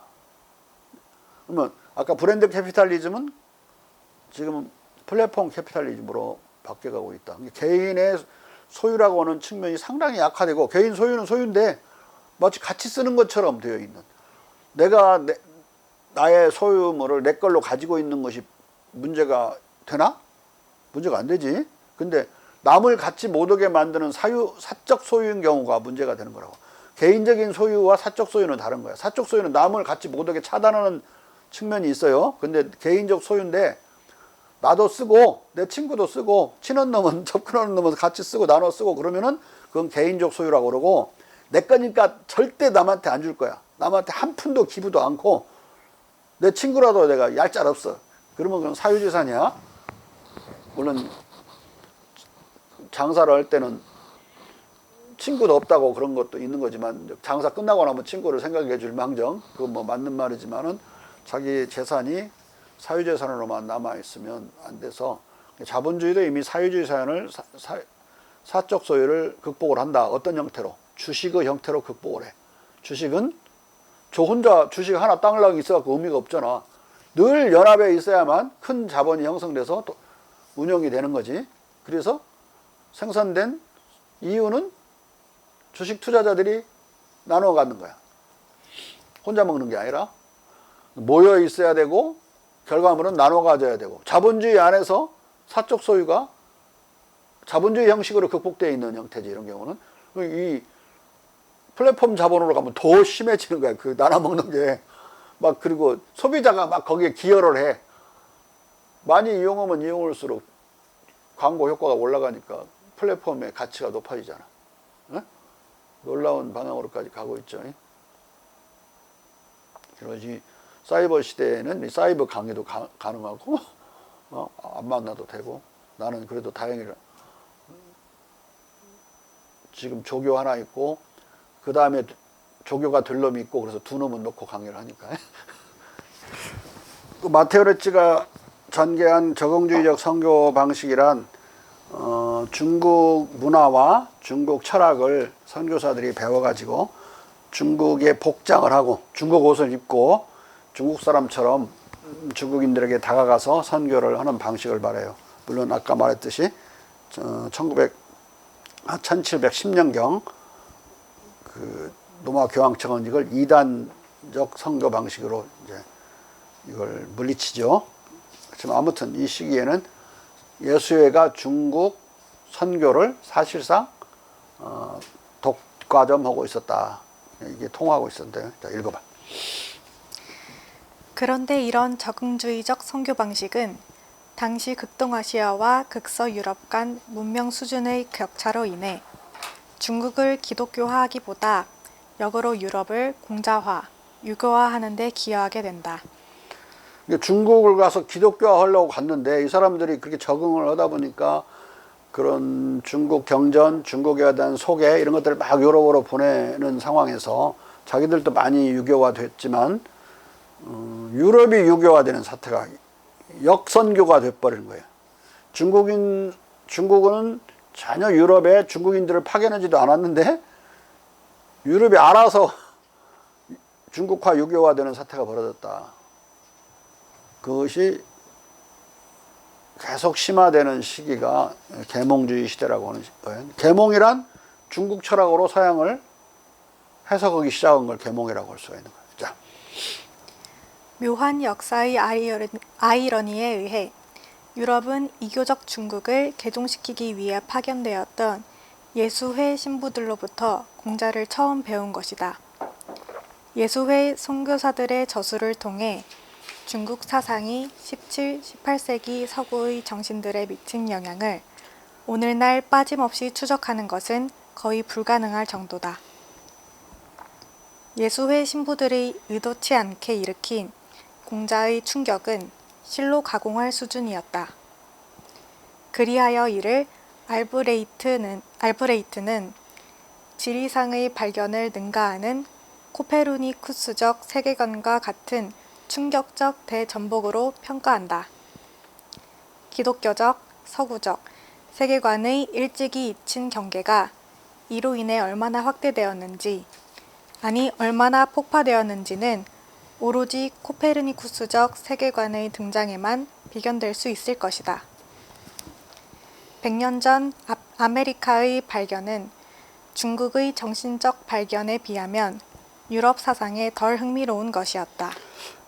그러면 아까 브랜드 캐피탈리즘은 지금 플랫폼 캐피탈리즘으로 바뀌어가고 있다. 개인의 소유라고 하는 측면이 상당히 약화되고, 개인 소유는 소유인데 마치 같이 쓰는 것처럼 되어 있는, 내가 나의 소유물을 내 걸로 가지고 있는 것이 문제가 되나? 문제가 안 되지. 근데 남을 갖지 못하게 만드는 사적 소유인 경우가 문제가 되는 거라고. 개인적인 소유와 사적 소유는 다른 거야. 사적 소유는 남을 갖지 못하게 차단하는 측면이 있어요. 근데 개인적 소유인데 나도 쓰고 내 친구도 쓰고 친한 놈은 접근하는 놈은 같이 쓰고 나눠 쓰고 그러면은 그건 개인적 소유라고 그러고, 내 거니까 절대 남한테 안 줄 거야. 남한테 한 푼도 기부도 않고, 내 친구라도 내가 얄짤 없어. 그러면 그건 사유재산이야. 물론 장사를 할 때는 친구도 없다고 그런 것도 있는 거지만, 장사 끝나고 나면 친구를 생각해 줄 망정, 그건 뭐 맞는 말이지만은 자기 재산이 사유재산으로만 남아있으면 안 돼서, 자본주의도 이미 사유재산을 사적 소유를 극복을 한다. 어떤 형태로? 주식의 형태로 극복을 해. 주식은 저 혼자 주식 하나 땅랑 있어갖고 의미가 없잖아. 늘 연합에 있어야만 큰 자본이 형성돼서 또 운영이 되는 거지. 그래서 생산된 이유는 주식 투자자들이 나눠 갖는 거야. 혼자 먹는 게 아니라 모여 있어야 되고, 결과물은 나눠 가져야 되고, 자본주의 안에서 사적 소유가 자본주의 형식으로 극복되어 있는 형태지. 이런 경우는 이 플랫폼 자본으로 가면 더 심해지는 거야. 그 나눠 먹는 게 막, 그리고 소비자가 막 거기에 기여를 해. 많이 이용하면 이용할수록 광고 효과가 올라가니까 플랫폼의 가치가 높아지잖아. 네? 놀라운 방향으로까지 가고 있죠. 그러지. 사이버 시대에는 사이버 강의도 가능하고, 안 만나도 되고, 나는 그래도 다행이라. 지금 조교 하나 있고, 그 다음에 조교가 될 놈이 있고, 그래서 두 놈은 놓고 강의를 하니까. 그 마테오 레찌가 전개한 적응주의적 선교 방식이란, 중국 문화와 중국 철학을 선교사들이 배워가지고 중국에 복장을 하고 중국 옷을 입고 중국 사람처럼 중국인들에게 다가가서 선교를 하는 방식을 말해요. 물론 아까 말했듯이 1710년경 그 로마 교황청은 이걸 이단적 선교 방식으로 이제 이걸 물리치죠. 그렇지만 아무튼 이 시기에는 예수회가 중국 선교를 사실상 독과점하고 있었다. 이게 통하고 있었는데요. 자, 읽어봐. 그런데 이런 적응주의적 선교 방식은 당시 극동아시아와 극서유럽 간 문명 수준의 격차로 인해 중국을 기독교화하기보다 역으로 유럽을 공자화, 유교화하는 데 기여하게 된다. 중국을 가서 기독교화 하려고 갔는데 이 사람들이 그렇게 적응을 하다 보니까 그런 중국 경전, 중국에 대한 소개 이런 것들을 막 유럽으로 보내는 상황에서 자기들도 많이 유교화 됐지만 유럽이 유교화되는 사태가 역선교가 돼버리는 거예요. 중국은 전혀 유럽에 중국인들을 파견하지도 않았는데 유럽이 알아서 중국화 유교화되는 사태가 벌어졌다. 그것이 계속 심화되는 시기가 계몽주의 시대라고 하는 거예요. 계몽이란 중국 철학으로 서양을 해석하기 시작한 걸 계몽이라고 할 수가 있는 거예요. 자. 묘한 역사의 아이러니에 의해 유럽은 이교적 중국을 개종시키기 위해 파견되었던 예수회 신부들로부터 공자를 처음 배운 것이다. 예수회 선교사들의 저수를 통해 중국 사상이 17, 18세기 서구의 정신들에 미친 영향을 오늘날 빠짐없이 추적하는 것은 거의 불가능할 정도다. 예수회 신부들이 의도치 않게 일으킨 공자의 충격은 실로 가공할 수준이었다. 그리하여 이를 알브레이트는 지리상의 발견을 능가하는 코페르니쿠스적 세계관과 같은 충격적 대전복으로 평가한다. 기독교적, 서구적, 세계관의 일찍이 잊힌 경계가 이로 인해 얼마나 확대되었는지, 아니 얼마나 폭파되었는지는 오로지 코페르니쿠스적 세계관의 등장에만 비견될 수 있을 것이다. 100년 전 아메리카의 발견은 중국의 정신적 발견에 비하면 유럽 사상에 덜 흥미로운 것이었다.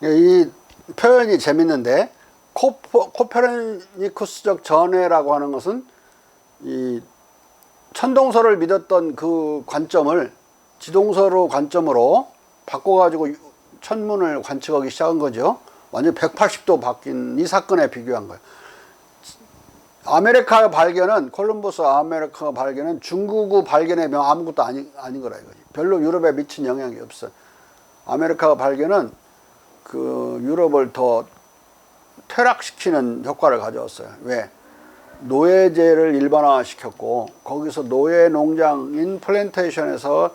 이 표현이 재밌는데 코페르니쿠스적 전해라고 하는 것은 이 천동설을 믿었던 그 관점을 지동설로 관점으로 바꿔가지고 천문을 관측하기 시작한 거죠. 완전 180도 바뀐 이 사건에 비교한 거예요. 아메리카 발견은 콜럼버스 아메리카 발견은 중국의 발견에 아무것도 아닌 거라 이거지. 별로 유럽에 미친 영향이 없어. 아메리카 발견은 그 유럽을 더 퇴락시키는 효과를 가져왔어요. 왜? 노예제를 일반화시켰고 거기서 노예 농장인 플랜테이션에서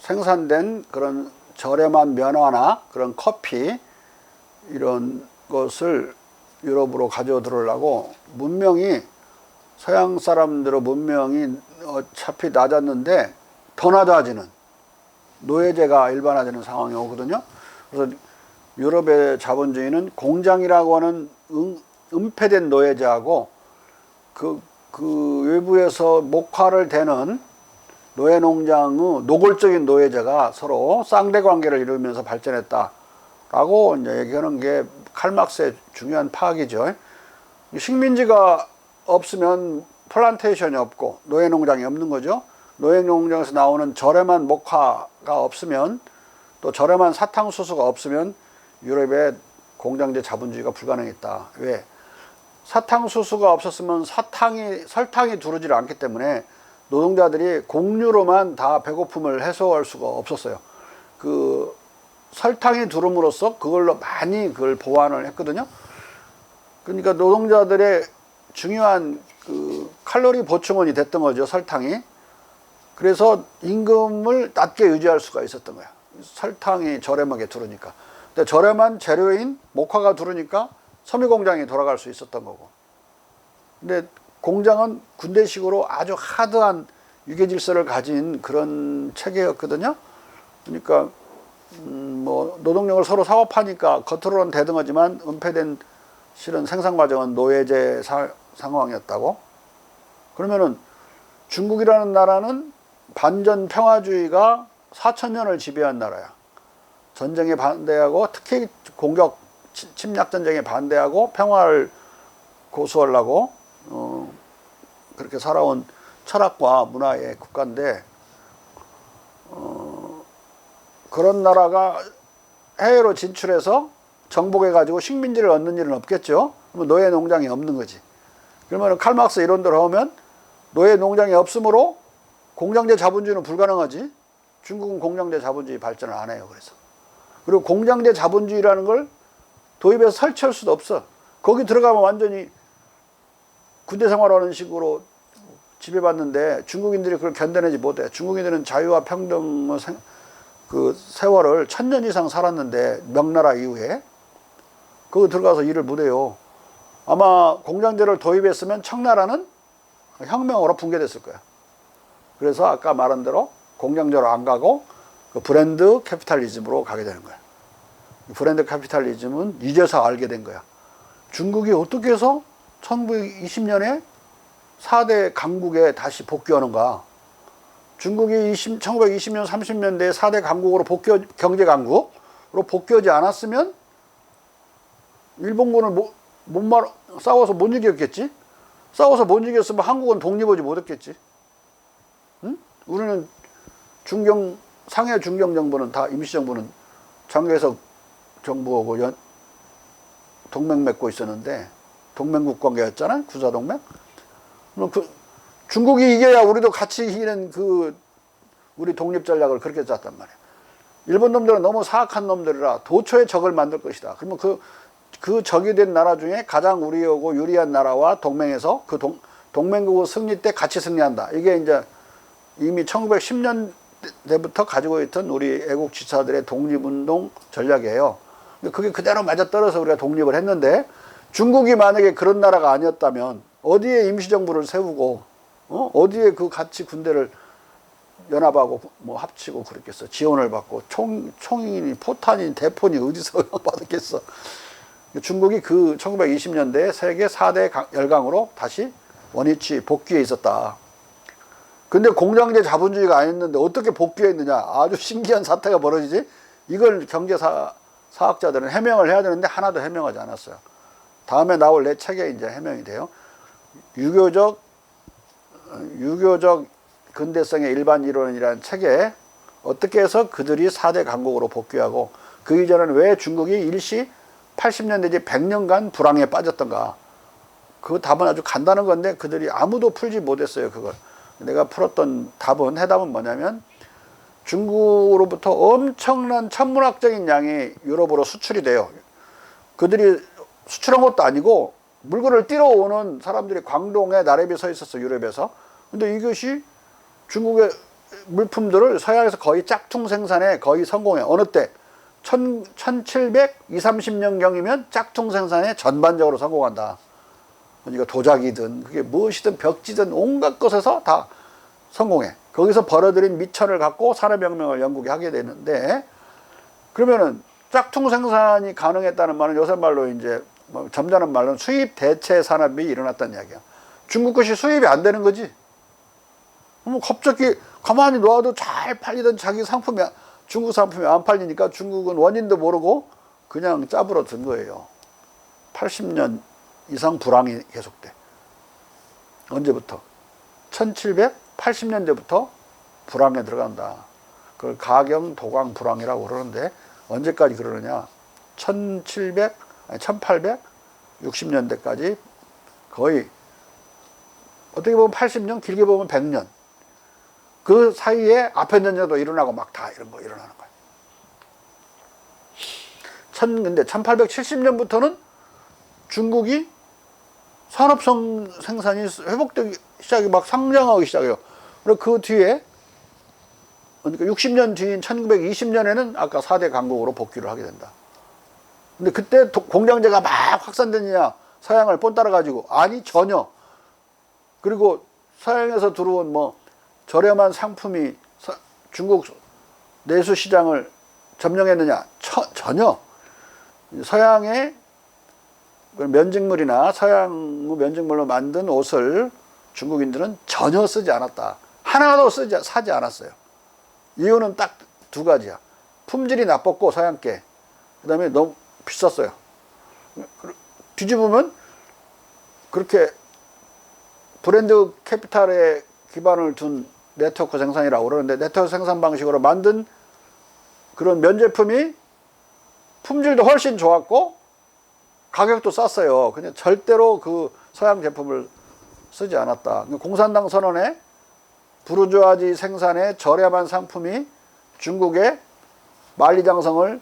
생산된 그런 저렴한 면화나 그런 커피 이런 것을 유럽으로 가져 들어오려고 문명이 서양 사람들의 문명이 어차피 낮았는데 더 낮아지는 노예제가 일반화되는 상황이 오거든요. 그래서 유럽의 자본주의는 공장이라고 하는 은폐된 노예제하고 그 외부에서 목화를 대는 노예농장의 노골적인 노예제가 서로 쌍대 관계를 이루면서 발전했다라고 이제 얘기하는 게 칼막스의 중요한 파악이죠. 식민지가 없으면 플란테이션이 없고 노예농장이 없는 거죠. 노예농장에서 나오는 저렴한 목화가 없으면 또 저렴한 사탕수수가 없으면 유럽의 공장제 자본주의가 불가능했다. 왜? 사탕수수가 없었으면 설탕이 두르질 않기 때문에 노동자들이 곡류로만 다 배고픔을 해소할 수가 없었어요. 그 설탕이 두름으로써 그걸로 많이 그걸 보완을 했거든요. 그러니까 노동자들의 중요한 그 칼로리 보충원이 됐던 거죠, 설탕이. 그래서 임금을 낮게 유지할 수가 있었던 거야. 설탕이 저렴하게 두르니까. 근데 저렴한 재료인 목화가 두르니까 섬유공장이 돌아갈 수 있었던 거고. 근데 공장은 군대식으로 아주 하드한 유계질서를 가진 그런 체계였거든요. 그러니까 뭐 노동력을 서로 사업하니까 겉으로는 대등하지만 은폐된 실은 생산 과정은 노예제 상황이었다고. 그러면은 중국이라는 나라는 반전 평화주의가 4,000년을 지배한 나라야. 전쟁에 반대하고 특히 공격 침략 전쟁에 반대하고 평화를 고수하려고 그렇게 살아온 철학과 문화의 국가인데 그런 나라가 해외로 진출해서 정복해가지고 식민지를 얻는 일은 없겠죠. 그러면 노예 농장이 없는 거지. 그러면 칼막스 이론대로 하면 노예 농장이 없으므로 공장제 자본주의는 불가능하지. 중국은 공장제 자본주의 발전을 안 해요. 그래서 그리고 공장제 자본주의라는 걸 도입해서 설치할 수도 없어. 거기 들어가면 완전히 군대 생활하는 식으로 지배받는데 중국인들이 그걸 견뎌내지 못해. 중국인들은 자유와 평등의 그 세월을 1000년 이상 살았는데 명나라 이후에 거기 들어가서 일을 못해요. 아마 공장제를 도입했으면 청나라는 혁명으로 붕괴됐을 거야. 그래서 아까 말한 대로 공장제로 안 가고 그 브랜드 캐피탈리즘으로 가게 되는 거야. 브랜드 캐피탈리즘은 이제서 알게 된 거야. 중국이 어떻게 해서 1920년에 4대 강국에 다시 복귀하는가. 중국이 1920년, 30년대에 4대 강국으로 경제 강국으로 복귀하지 않았으면 일본군을 싸워서 못 이겼겠지? 싸워서 못 이겼으면 한국은 독립하지 못했겠지? 응? 우리는 상해 중경 정부는 다 임시정부는 장개석 정부하고 동맹 맺고 있었는데 동맹국 관계였잖아요. 구사동맹. 중국이 이겨야 우리도 같이 이기는 우리 독립 전략을 그렇게 짰단 말이에요. 일본 놈들은 너무 사악한 놈들이라 도처에 적을 만들 것이다. 그러면 그 적이 된 나라 중에 가장 우리하고 유리한 나라와 동맹해서 그 동맹국의 승리 때 같이 승리한다. 이게 이제 이미 1910년대부터 가지고 있던 우리 애국 지사들의 독립운동 전략이에요. 근데 그게 그대로 맞아떨어서 우리가 독립을 했는데 중국이 만약에 그런 나라가 아니었다면 어디에 임시정부를 세우고 어디에 그 같이 군대를 연합하고 뭐 합치고 그랬겠어. 지원을 받고 총인이 포탄이 대폰이 어디서 받았겠어. 중국이 그 1920년대에 세계 4대 열강으로 다시 원위치 복귀해 있었다. 근데 공장제 자본주의가 아니었는데 어떻게 복귀했느냐. 아주 신기한 사태가 벌어지지. 이걸 경제사학자들은 해명을 해야 되는데 하나도 해명하지 않았어요. 다음에 나올 내 책에 이제 해명이 돼요. 유교적 근대성의 일반 이론이라는 책에 어떻게 해서 그들이 4대 강국으로 복귀하고 그 이전에는 왜 중국이 일시 80년 내지 100년간 불황에 빠졌던가. 그 답은 아주 간단한 건데 그들이 아무도 풀지 못했어요. 그걸. 내가 풀었던 해답은 뭐냐면 중국으로부터 엄청난 천문학적인 양이 유럽으로 수출이 돼요. 그들이 수출한 것도 아니고 물건을 띠러 오는 사람들이 광동에 나래비 서 있었어, 유럽에서. 근데 이것이 중국의 물품들을 서양에서 거의 짝퉁 생산에 거의 성공해. 어느 때? 1730년경이면 짝퉁 생산에 전반적으로 성공한다. 그러니까 도자기든 그게 무엇이든 벽지든 온갖 것에서 다 성공해. 거기서 벌어들인 미천을 갖고 산업혁명을 영국이 하게 되는데, 그러면은 짝퉁 생산이 가능했다는 말은 요새 말로 이제 뭐 점잖은 말로는 수입 대체 산업이 일어났다는 이야기야. 중국 것이 수입이 안 되는 거지. 뭐 갑자기 가만히 놔도 잘 팔리던 자기 상품이 중국 상품이 안 팔리니까 중국은 원인도 모르고 그냥 짜부러 든 거예요. 80년 이상 불황이 계속돼. 언제부터? 1780년대부터 불황에 들어간다. 그걸 가경 도강 불황이라고 그러는데 언제까지 그러느냐? 1860년대까지 거의 어떻게 보면 80년, 길게 보면 100년. 그 사이에 아편전쟁도 일어나고 막 다 이런 거 일어나는 거예요. 근데 1870년부터는 중국이 산업성 생산이 회복되기 시작이 막 상장하기 시작해요. 그리고 그 뒤에, 그러니까 60년 뒤인 1920년에는 아까 4대 강국으로 복귀를 하게 된다. 근데 그때 공장제가 막 확산되느냐, 서양을 못 따라가지고. 아니, 전혀. 그리고 서양에서 들어온 뭐 저렴한 상품이 중국 내수 시장을 점령했느냐? 전혀. 서양의 면직물이나 서양 면직물로 만든 옷을 중국인들은 전혀 쓰지 않았다. 하나도 사지 않았어요. 이유는 딱 두 가지야. 품질이 나빴고 서양께. 그 다음에 너무 비쌌어요. 뒤집으면 그렇게 브랜드 캐피탈에 기반을 둔 네트워크 생산이라고 그러는데, 네트워크 생산 방식으로 만든 그런 면제품이 품질도 훨씬 좋았고 가격도 쌌어요. 근데 절대로 그 서양 제품을 쓰지 않았다. 공산당 선언에 부르주아지 생산의 저렴한 상품이 중국의 만리장성을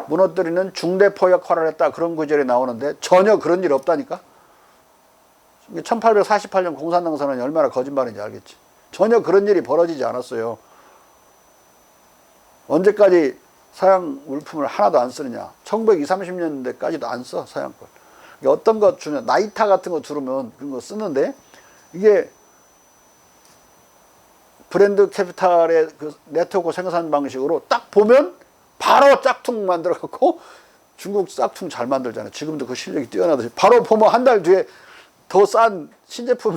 무너뜨리는 중대포 역할을 했다. 그런 구절이 나오는데 전혀 그런 일 없다니까. 1848년 공산당 선언이 얼마나 거짓말인지 알겠지. 전혀 그런 일이 벌어지지 않았어요. 언제까지 서양 물품을 하나도 안 쓰느냐. 1920, 30년대까지도 안 써, 서양 걸. 어떤 거 주냐, 나이타 같은 거 들으면 그런 거 쓰는데, 이게 브랜드 캐피탈의 그 네트워크 생산 방식으로 딱 보면 바로 짝퉁 만들어 갖고, 중국 짝퉁 잘 만들잖아요. 지금도 그 실력이 뛰어나듯이. 바로 보면 한 달 뒤에 더 싼 신제품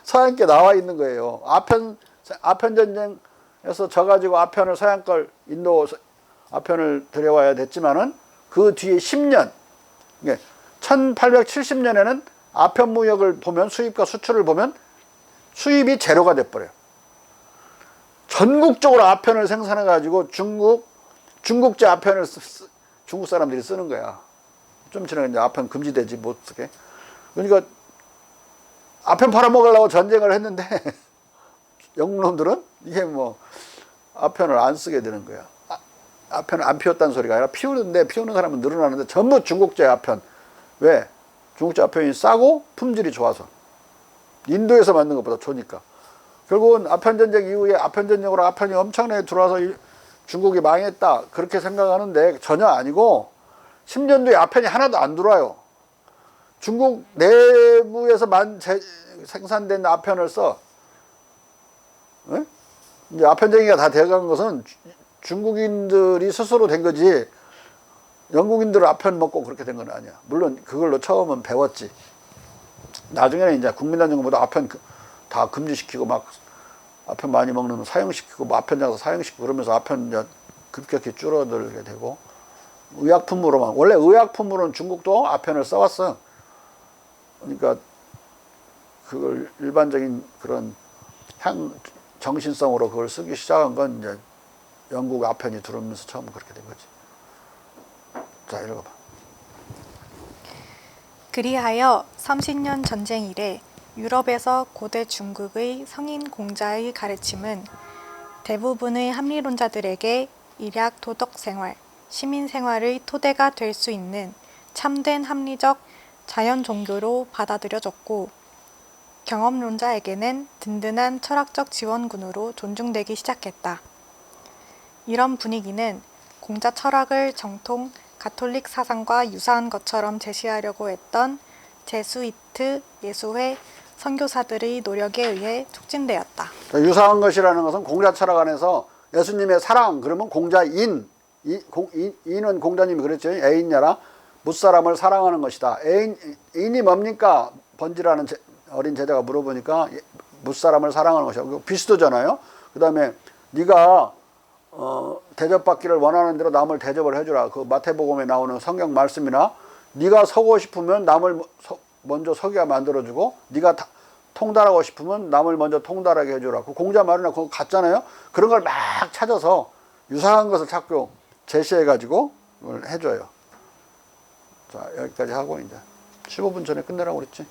서양께 나와 있는 거예요. 아편 전쟁에서 져가지고 아편을 서양 걸 인도 아편을 들여와야 됐지만은 그 뒤에 10년, 1870년에는 아편 무역을 보면, 수입과 수출을 보면 수입이 제로가 돼버려요. 전국적으로 아편을 생산해가지고 중국제 아편을 중국 사람들이 쓰는 거야. 좀 지나면 이제 아편 금지되지, 못 쓰게. 그러니까 아편 팔아먹으려고 전쟁을 했는데 영국 놈들은 이게 뭐 아편을 안 쓰게 되는 거야. 아편을 안 피웠다는 소리가 아니라 피우는 사람은 늘어나는데 전부 중국제 아편. 왜? 중국제 아편이 싸고 품질이 좋아서. 인도에서 만든 것보다 좋으니까. 결국은 아편전쟁 이후에 아편전쟁으로 아편이 엄청나게 들어와서 중국이 망했다, 그렇게 생각하는데 전혀 아니고 10년 뒤에 아편이 하나도 안 들어와요. 중국 내부에서 생산된 아편을 써. 네? 이제 아편쟁이가 다 되어간 것은 중국인들이 스스로 된 거지, 영국인들 아편 먹고 그렇게 된 건 아니야. 물론 그걸로 처음은 배웠지. 나중에는 이제 국민당 정부도 아편 다 금지시키고 막 아편 많이 먹는 놈 사형시키고 뭐 아편 장사 사형시키고 그러면서 아편 이제 급격히 줄어들게 되고 의약품으로만 원래 의약품으로는 중국도 아편을 써왔어. 그러니까 그걸 일반적인 그런 정신성으로 그걸 쓰기 시작한 건 이제 영국 아편이 들어오면서 처음 그렇게 된 거지. 자, 읽어봐. 그리하여 30년 전쟁 이래 유럽에서 고대 중국의 성인 공자의 가르침은 대부분의 합리론자들에게 일약 도덕 생활, 시민 생활의 토대가 될 수 있는 참된 합리적 자연 종교로 받아들여졌고 경험론자에게는 든든한 철학적 지원군으로 존중되기 시작했다. 이런 분위기는 공자 철학을 정통 가톨릭 사상과 유사한 것처럼 제시하려고 했던 제수이트 예수회 선교사들의 노력에 의해 촉진되었다. 유사한 것이라는 것은 공자 철학 안에서 예수님의 사랑 그러면 공자인 인은 공자님이 그랬죠. 애인야라 무사람을 사랑하는 것이다. 인이 뭡니까? 번지라는 어린 제자가 물어보니까 무사람을 사랑하는 것이다. 비슷하잖아요. 그 다음에 네가 대접받기를 원하는 대로 남을 대접을 해주라. 그 마태복음에 나오는 성경 말씀이나 네가 서고 싶으면 남을 먼저 서게 만들어주고 네가 통달하고 싶으면 남을 먼저 통달하게 해주라. 그 공자 말이나 그거 같잖아요. 그런 걸 막 찾아서 유사한 것을 자꾸 제시해가지고 그걸 해줘요. 자, 여기까지 하고 이제 15분 전에 끝내라고 그랬지?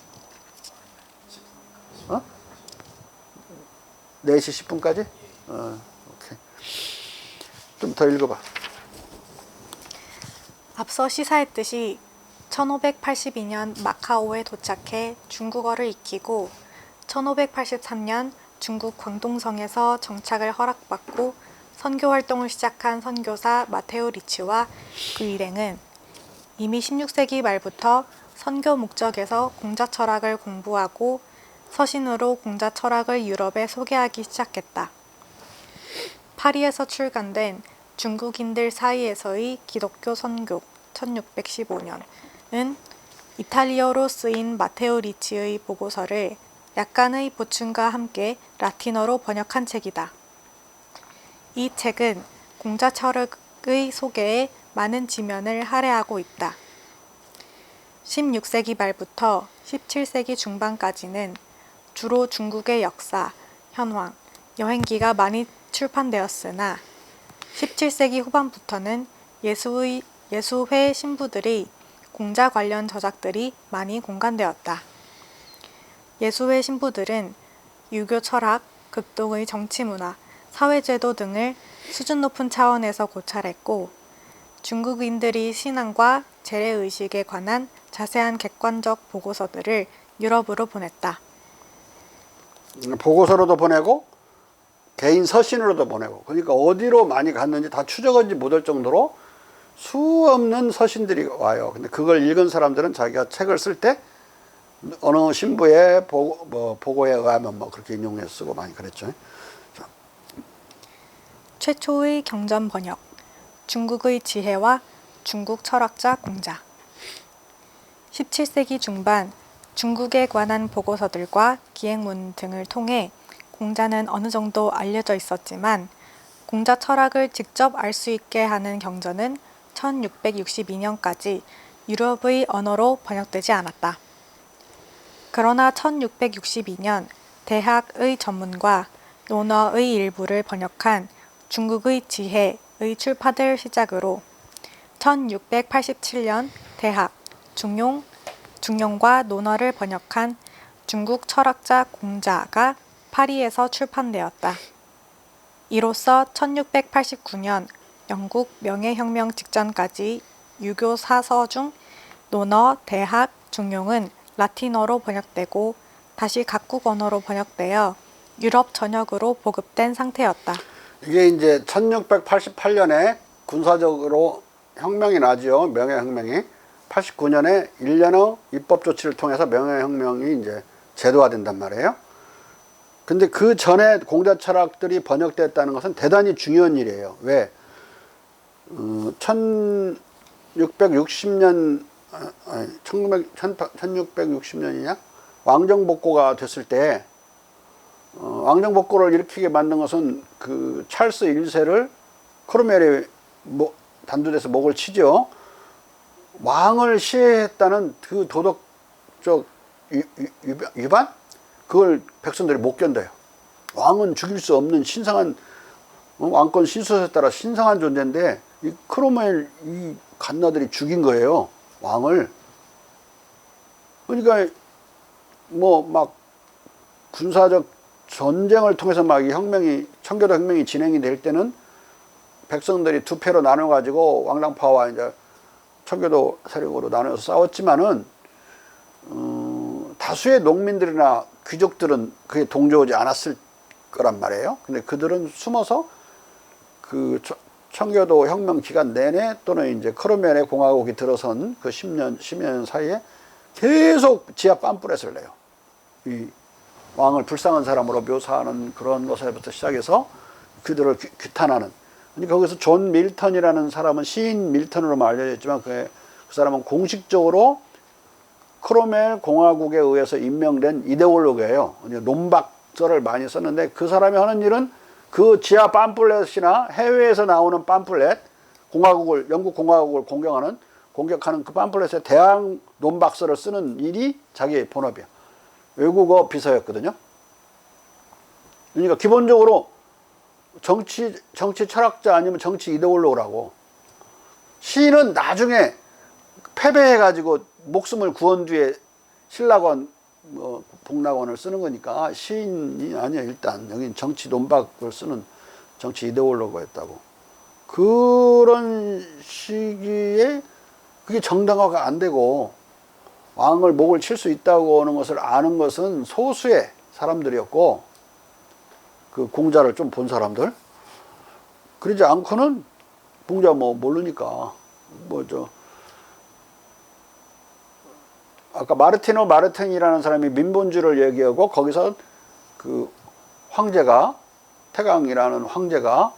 4시 10분까지? 오케이. 좀 더 읽어봐. 앞서 시사했듯이 1582년 마카오에 도착해 중국어를 익히고 1583년 중국 광동성에서 정착을 허락받고 선교 활동을 시작한 선교사 마테오 리치와 그 일행은 이미 16세기 말부터 선교 목적에서 공자 철학을 공부하고 서신으로 공자 철학을 유럽에 소개하기 시작했다. 파리에서 출간된 중국인들 사이에서의 기독교 선교 1615년은 이탈리어로 쓰인 마테오 리치의 보고서를 약간의 보충과 함께 라틴어로 번역한 책이다. 이 책은 공자 철학의 소개에 많은 지면을 할애하고 있다. 16세기 말부터 17세기 중반까지는 주로 중국의 역사, 현황, 여행기가 많이 출판되었으나 17세기 후반부터는 예수회 신부들의 공자 관련 저작들이 많이 공간되었다. 예수회 신부들은 유교 철학, 극동의 정치문화, 사회제도 등을 수준 높은 차원에서 고찰했고 중국인들이 신앙과 재래의식에 관한 자세한 객관적 보고서들을 유럽으로 보냈다. 보고서로도 보내고 개인 서신으로도 보내고 그러니까 어디로 많이 갔는지 다 추적하지 못할 정도로 수없는 서신들이 와요. 근데 그걸 읽은 사람들은 자기가 책을 쓸 때 어느 신부의 보고에 의하면 그렇게 인용해서 쓰고 많이 그랬죠. 자. 최초의 경전 번역, 중국의 지혜와 중국 철학자 공자. 17세기 중반 중국에 관한 보고서들과 기행문 등을 통해 공자는 어느 정도 알려져 있었지만 공자 철학을 직접 알 수 있게 하는 경전은 1662년까지 유럽의 언어로 번역되지 않았다. 그러나 1662년 대학의 전문과 논어의 일부를 번역한 중국의 지혜의 출판을 시작으로 1687년 대학, 중용과 논어를 번역한 중국 철학자 공자가 파리에서 출판되었다. 이로써 1689년 영국 명예혁명 직전까지 유교 사서 중 논어, 대학, 중용은 라틴어로 번역되고 다시 각국 언어로 번역되어 유럽 전역으로 보급된 상태였다. 이게 이제 1688년에 군사적으로 혁명이 나죠. 명예혁명이. 89년에 1년의 입법 조치를 통해서 명예혁명이 이제 제도화된단 말이에요. 근데 그 전에 공자 철학들이 번역됐다는 것은 대단히 중요한 일이에요. 왜? 1660년 1660년이냐? 왕정복고가 됐을 때 왕정복고를 일으키게 만든 것은 그 찰스 1세를 크로멜이 단두대에서 목을 치죠. 왕을 시해했다는 그 도덕적 위반? 그걸 백성들이 못 견뎌요. 왕은 죽일 수 없는 신성한, 왕권 신수에 따라 신성한 존재인데 이 크로멜 이 갓나들이 죽인 거예요, 왕을. 그러니까 뭐 막 군사적 전쟁을 통해서 막 이 혁명이, 청교도 혁명이 진행이 될 때는 백성들이 두 패로 나눠 가지고 왕랑파와 이제 청교도 세력으로 나눠서 싸웠지만은 다수의 농민들이나 귀족들은 그게 동조하지 않았을 거란 말이에요. 근데 그들은 숨어서 그 청교도 혁명 기간 내내 또는 이제 크로멜의 공화국이 들어선 그 10년 사이에 계속 지하 팜플렛을 내요. 이 왕을 불쌍한 사람으로 묘사하는 그런 것에부터 시작해서 그들을 규탄하는. 그러니까 거기서 존 밀턴이라는 사람은 시인 밀턴으로만 알려져 있지만 그 사람은 공식적으로 크로멜 공화국에 의해서 임명된 이데올로그예요. 논박서를 많이 썼는데 그 사람이 하는 일은 그 지하 팜플렛이나 해외에서 나오는 팜플렛, 영국 공화국을 공격하는 그 팜플렛에 대항 논박서를 쓰는 일이 자기의 본업이에요. 외국어 비서였거든요. 그러니까 기본적으로 정치 철학자 아니면 정치 이데올로그라고. 시인은 나중에 패배해가지고 목숨을 구한 뒤에 신락원, 복락원을 쓰는 거니까 시인이 아니야. 일단 여긴 정치 논박을 쓰는 정치 이데올로그였다고. 그런 시기에 그게 정당화가 안 되고 왕을 목을 칠 수 있다고 하는 것을 아는 것은 소수의 사람들이었고, 그 공자를 좀 본 사람들. 그러지 않고는 공자 모르니까 아까 마르티노 마르틴이라는 사람이 민본주의를 얘기하고 거기서 그 황제가, 태강이라는 황제가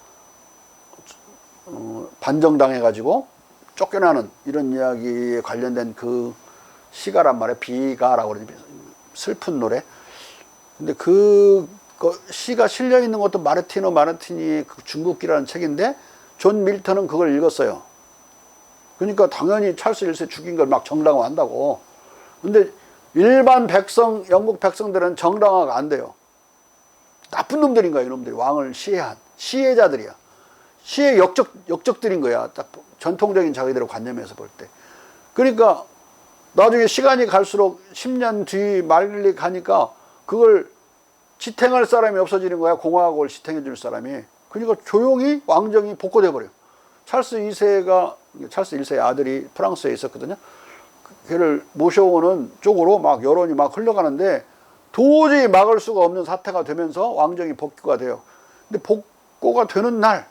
반정당해가지고 쫓겨나는 이런 이야기에 관련된 그 시가란 말이에요. 비가라고 그러지. 슬픈 노래. 근데 그 시가 실려 있는 것도 마르티노 마르티니의 그 중국기라는 책인데 존 밀턴은 그걸 읽었어요. 그러니까 당연히 찰스 1세 죽인 걸 막 정당화한다고. 근데 일반 백성, 영국 백성들은 정당화가 안 돼요. 나쁜 놈들인 거야, 이놈들이. 왕을 시해한 시해자들이야. 시해 역적들인 거야. 딱 전통적인 자기들의 관념에서 볼 때. 그러니까 나중에 시간이 갈수록 10년 뒤 말리 가니까 그걸 지탱할 사람이 없어지는 거야. 공화국을 지탱해 줄 사람이. 그러니까 조용히 왕정이 복고돼 버려요. 찰스 1세의 아들이 프랑스에 있었거든요. 걔를 모셔오는 쪽으로 막 여론이 막 흘러가는데 도저히 막을 수가 없는 사태가 되면서 왕정이 복구가 돼요. 근데 복고가 되는 날,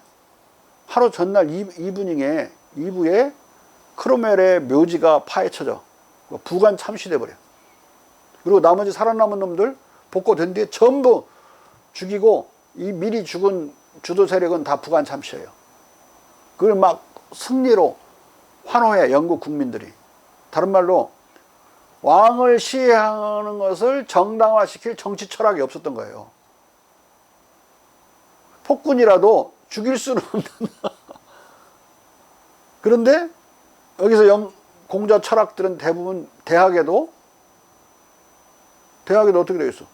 하루 전날 이브닝에 2부에 크로멜의 묘지가 파헤쳐져. 부관 참시돼 버려. 그리고 나머지 살아남은 놈들 복고된 뒤에 전부 죽이고 이 미리 죽은 주도 세력은 다 부관 참시해요. 그걸 막 승리로 환호해, 영국 국민들이. 다른 말로 왕을 시해하는 것을 정당화시킬 정치 철학이 없었던 거예요. 폭군이라도 죽일 수는 없는. 그런데 여기서 공자 철학들은 대부분 대학에도 어떻게 되겠어?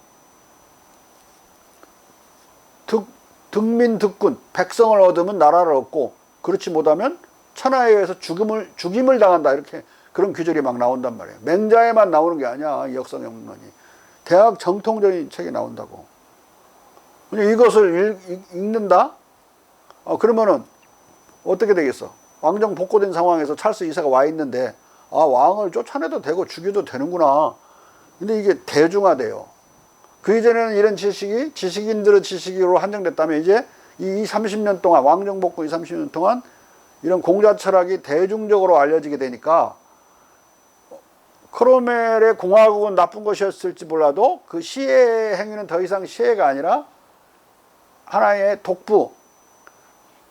득민 득군, 백성을 얻으면 나라를 얻고, 그렇지 못하면 천하에 의해서 죽임을 당한다, 이렇게 그런 규절이 막 나온단 말이에요. 맹자에만 나오는 게 아니야, 이 역사평론이. 대학 정통적인 책이 나온다고. 이것을 읽는다? 그러면은 어떻게 되겠어? 왕정 복고된 상황에서 찰스 2세가 와 있는데, 왕을 쫓아내도 되고 죽여도 되는구나. 근데 이게 대중화돼요. 그 이전에는 이런 지식이 지식인들의 지식으로 한정됐다면 이제 이 30년 동안, 왕정 복고 30년 동안 이런 공자 철학이 대중적으로 알려지게 되니까 크로멜의 공화국은 나쁜 것이었을지 몰라도 그 시해 행위는 더 이상 시해가 아니라 하나의 독부,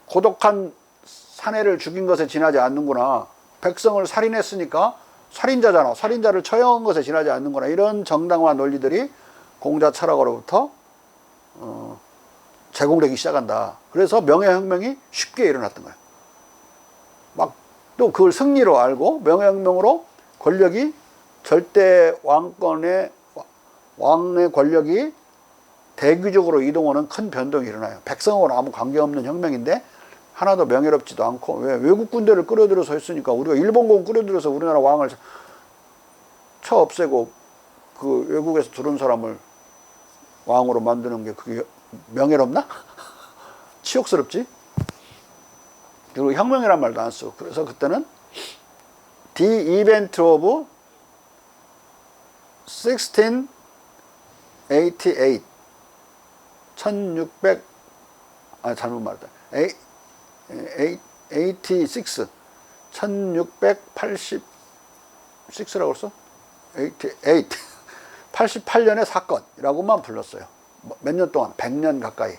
고독한 사내를 죽인 것에 지나지 않는구나. 백성을 살인했으니까 살인자잖아. 살인자를 처형한 것에 지나지 않는구나. 이런 정당화 논리들이 공자 철학으로부터 제공되기 시작한다. 그래서 명예혁명이 쉽게 일어났던 거예요. 막 또 그걸 승리로 알고 명예혁명으로 권력이 절대 왕권의 왕의 권력이 대규적으로 이동하는 큰 변동이 일어나요. 백성하고는 아무 관계없는 혁명인데 하나도 명예롭지도 않고, 왜 외국 군대를 끌어들여서 했으니까 우리가 일본군 끌어들여서 우리나라 왕을 쳐 없애고 그 외국에서 들어온 사람을 왕으로 만드는 게 그게 명예롭나? 치욕스럽지? 그리고 혁명이란 말도 안 써. 그래서 그때는 The Event of 1688 1600 잘못 말했다. 86 1686라고 했어? 88 88년의 사건이라고만 불렀어요. 몇 년 동안 100년 가까이.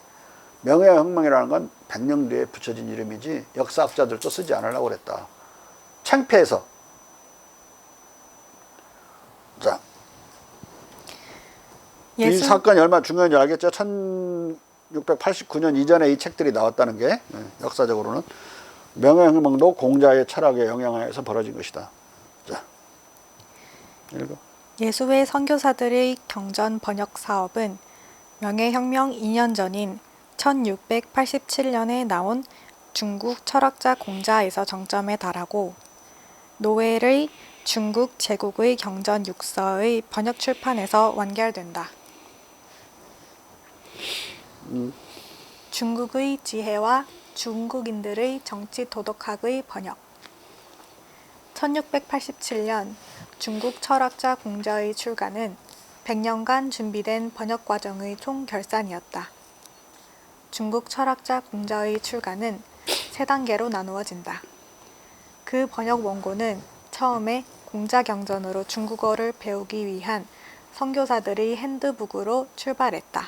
명예혁명이라는 건 100년 뒤에 붙여진 이름이지 역사학자들도 쓰지 않으려고 그랬다. 창피해서. 자, 이 사건이 얼마나 중요한지 알겠죠? 1689년 이전에 이 책들이 나왔다는 게 역사적으로는 명예혁명도 공자의 철학에 영향하여서 벌어진 것이다. 자, 읽어. 예수회 선교사들의 경전 번역 사업은 명예혁명 2년 전인 1687년에 나온 중국 철학자 공자에서 정점에 달하고 노엘의 중국 제국의 경전 육서의 번역 출판에서 완결된다. 중국의 지혜와 중국인들의 정치 도덕학의 번역. 1687년 중국 철학자 공자의 출간은 100년간 준비된 번역 과정의 총결산이었다. 중국 철학자 공자의 출간은 3단계로 나누어진다. 그 번역 원고는 처음에 공자경전으로 중국어를 배우기 위한 선교사들의 핸드북으로 출발했다.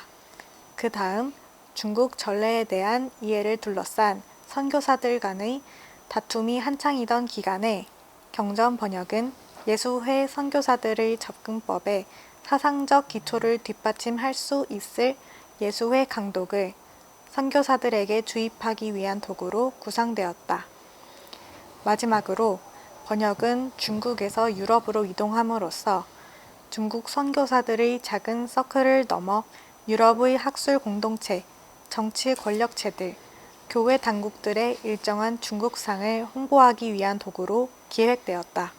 그 다음 중국 전례에 대한 이해를 둘러싼 선교사들 간의 다툼이 한창이던 기간에 경전 번역은 예수회 선교사들의 접근법에 사상적 기초를 뒷받침할 수 있을 예수회 강독을 선교사들에게 주입하기 위한 도구로 구상되었다. 마지막으로 번역은 중국에서 유럽으로 이동함으로써 중국 선교사들의 작은 서클을 넘어 유럽의 학술 공동체, 정치 권력체들, 교회 당국들의 일정한 중국상을 홍보하기 위한 도구로 기획되었다.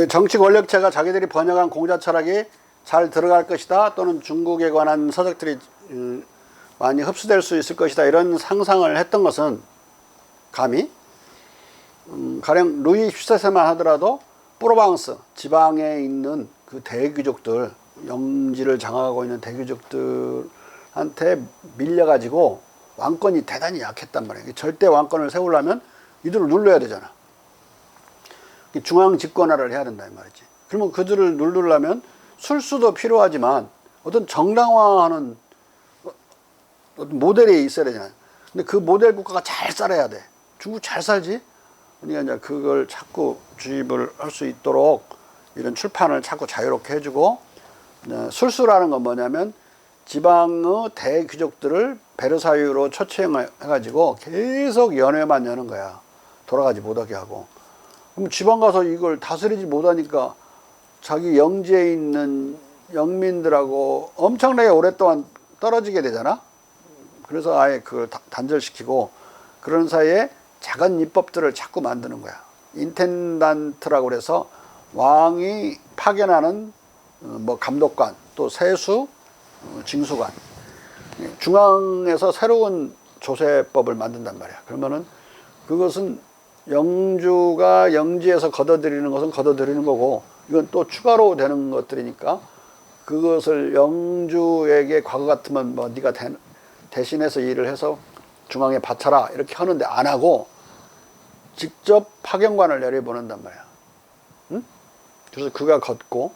정치 권력체가 자기들이 번역한 공자 철학이 잘 들어갈 것이다, 또는 중국에 관한 서적들이 많이 흡수될 수 있을 것이다, 이런 상상을 했던 것은 감히 가령 루이 14세만 하더라도 프로방스 지방에 있는 그 대귀족들, 영지를 장악하고 있는 대귀족들한테 밀려가지고 왕권이 대단히 약했단 말이에요. 절대 왕권을 세우려면 이들을 눌러야 되잖아. 중앙 집권화를 해야 된다 이 말이지. 그러면 그들을 누르려면 술수도 필요하지만 어떤 정당화하는 어떤 모델이 있어야 되잖아요. 근데 그 모델 국가가 잘 살아야 돼. 중국 잘 살지? 그러니까 이제 그걸 자꾸 주입을 할 수 있도록 이런 출판을 자꾸 자유롭게 해주고, 술수라는 건 뭐냐면 지방의 대귀족들을 베르사유로 초청해가지고 계속 연회만 여는 거야. 돌아가지 못하게 하고. 그럼 지방 가서 이걸 다스리지 못하니까 자기 영지에 있는 영민들하고 엄청나게 오랫동안 떨어지게 되잖아. 그래서 아예 그걸 단절시키고, 그런 사이에 작은 입법들을 자꾸 만드는 거야. 인텐단트라고 그래서 왕이 파견하는 뭐 감독관, 또 세수, 징수관, 중앙에서 새로운 조세법을 만든단 말이야. 그러면은 그것은 영주가 영지에서 걷어들이는 것은 걷어들이는 거고, 이건 또 추가로 되는 것들이니까 그것을 영주에게 과거 같으면 뭐 네가 대신해서 일을 해서 중앙에 바쳐라 이렇게 하는데 안 하고 직접 파견관을 내려보낸단 말이야. 응? 그래서 그가 걷고,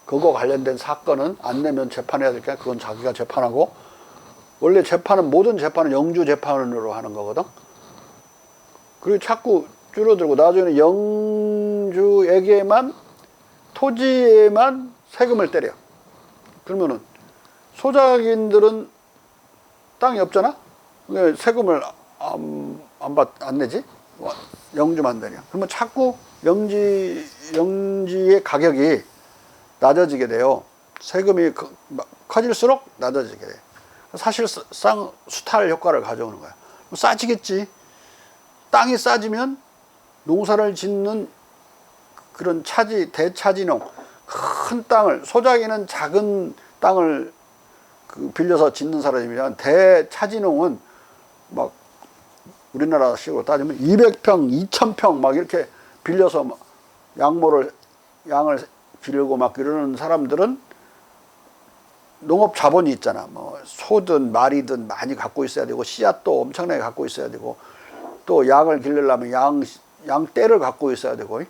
그거 관련된 사건은 안 내면 재판해야 되니까 그건 자기가 재판하고, 원래 재판은 모든 재판은 영주 재판으로 하는 거거든. 그리고 자꾸 줄어들고 나중에는 영주에게만, 토지에만 세금을 때려. 그러면은 소작인들은 땅이 없잖아? 왜 세금을 안 내지? 영주만 내냐? 그러면 자꾸 영지의 가격이 낮아지게 돼요. 세금이 커질수록 낮아지게 돼. 사실상 수탈 효과를 가져오는 거야. 싸지겠지. 땅이 싸지면 농사를 짓는 그런 대차지농, 큰 땅을, 소작이는 작은 땅을 빌려서 짓는 사람이면 대차지농은 막 우리나라 식으로 따지면 200평, 2000평 막 이렇게 빌려서 양을 기르고 막 이러는 사람들은 농업 자본이 있잖아. 뭐 소든 말이든 많이 갖고 있어야 되고 씨앗도 엄청나게 갖고 있어야 되고 또 양을 기르려면 양 떼를 갖고 있어야 되고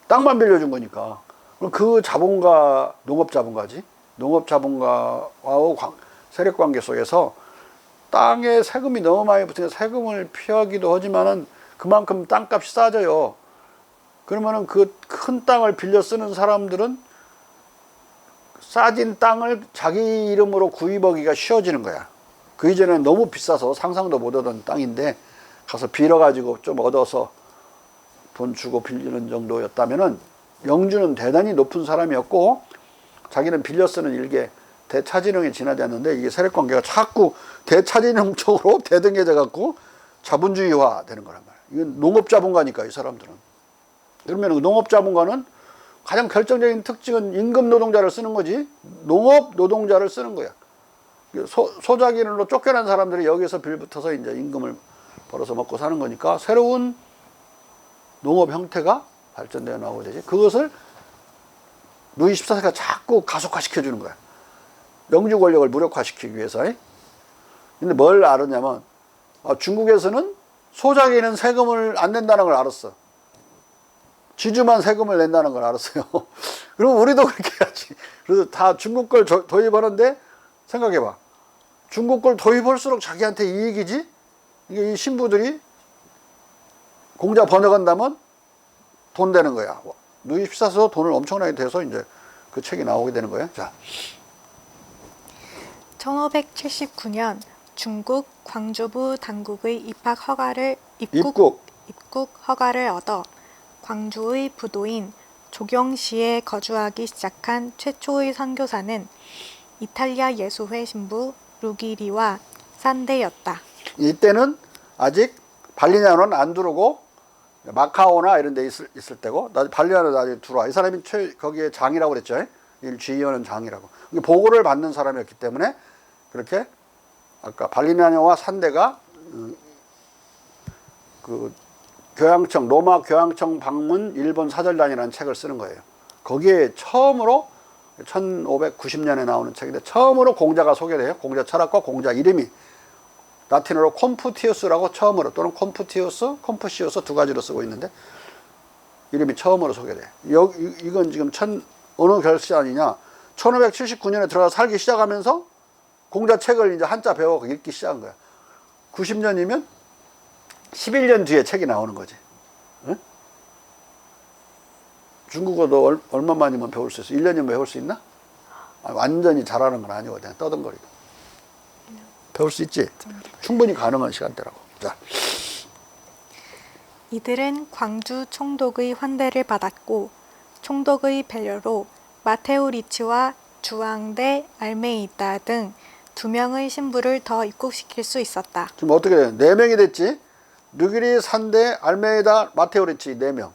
땅만 빌려준 거니까. 그럼 그 자본가 농업 자본가지. 농업 자본가와의 세력 관계 속에서 땅에 세금이 너무 많이 붙으니까 세금을 피하기도 하지만은 그만큼 땅값이 싸져요. 그러면은 그 큰 땅을 빌려 쓰는 사람들은 싸진 땅을 자기 이름으로 구입하기가 쉬워지는 거야. 그 이전에는 너무 비싸서 상상도 못 하던 땅인데 가서 빌어가지고 좀 얻어서 돈 주고 빌리는 정도였다면은 영주는 대단히 높은 사람이었고 자기는 빌려 쓰는 일개 대차지농에 지나지 않는데 이게 세력관계가 자꾸 대차지농 쪽으로 대등해져 갖고 자본주의화 되는 거란 말이야. 이건 농업자본가니까 이 사람들은. 그러면 농업자본가는 가장 결정적인 특징은 임금 노동자를 쓰는 거지 농업 노동자를 쓰는 거야. 소작인으로 쫓겨난 사람들이 여기서 빌붙어서 이제 임금을 벌어서 먹고 사는 거니까 새로운 농업 형태가 발전되어 나오게 되지. 그것을 루이 14세가 자꾸 가속화시켜 주는 거야. 영주 권력을 무력화시키기 위해서. 근데 뭘 알았냐면 중국에서는 소작인은 세금을 안 낸다는 걸 알았어. 지주만 세금을 낸다는 걸 알았어요. 그럼 우리도 그렇게 해야지. 그래서 다 중국 걸 도입하는데 생각해봐. 중국 걸 도입할수록 자기한테 이익이지? 이게 이 신부들이 공자 번역한다면 돈 되는 거야. 루이 14세도 돈을 엄청나게 대서 이제 그 책이 나오게 되는 거예요. 자. 1579년 중국 광주부 당국의 입국 허가를 얻어 광주의 부도인 조경시에 거주하기 시작한 최초의 선교사는 이탈리아 예수회 신부 루기리와 산데였다. 이때는 아직 발리냐노는 안 들어오고 마카오나 이런 데 있을 때고 발리냐노는 아직 들어와. 이 사람이 거기에 장이라고 그랬죠. 주의하는 장이라고. 보고를 받는 사람이었기 때문에 그렇게 아까 발리냐노와 산데가 로마 교황청 방문 일본 사절단이라는 책을 쓰는 거예요. 거기에 처음으로 1590년에 나오는 책인데 처음으로 공자가 소개돼요. 공자 철학과 공자 이름이 라틴어로 콤푸티우스라고 처음으로 또는 콤푸시우스 두 가지로 쓰고 있는데 이름이 처음으로 소개돼. 이건 지금 어느 결시안이냐 1579년에 들어가서 살기 시작하면서 공자 책을 이제 한자 배워 읽기 시작한 거야. 90년이면 11년 뒤에 책이 나오는 거지. 응? 중국어도 얼마만이면 배울 수 있어? 1년이면 배울 수 있나? 완전히 잘하는 건 아니고 그냥 떠든거리고. 배울 수 있지? 충분히 가능한 시간대라고. 자. 이들은 광주 총독의 환대를 받았고 총독의 배려로 마테오 리치와 주앙대 알메이다 등 2명의 신부를 더 입국시킬 수 있었다. 지금 어떻게 돼요? 4명이 됐지? 루기리, 산데, 알메이다, 마테오 리치 4명.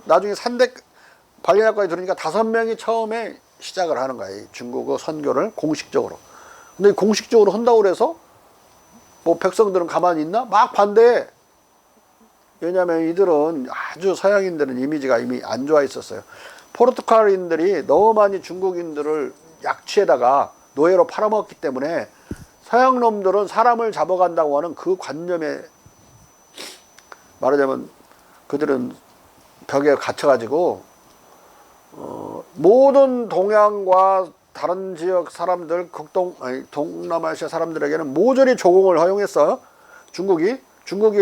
나중에 산데 발리냐까지 들으니까 5명이 처음에 시작을 하는 거야. 이 중국어 선교를 공식적으로. 근데 공식적으로 한다고 그래서 뭐 백성들은 가만히 있나? 막 반대해. 왜냐하면 이들은 아주 서양인들은 이미지가 이미 안 좋아 있었어요. 포르투갈인들이 너무 많이 중국인들을 약취에다가 노예로 팔아먹었기 때문에 서양 놈들은 사람을 잡아간다고 하는 그 관념에 말하자면 그들은 벽에 갇혀가지고 모든 동양과 다른 지역 사람들, 동남아시아 사람들에게는 모조리 조공을 허용했어요. 중국이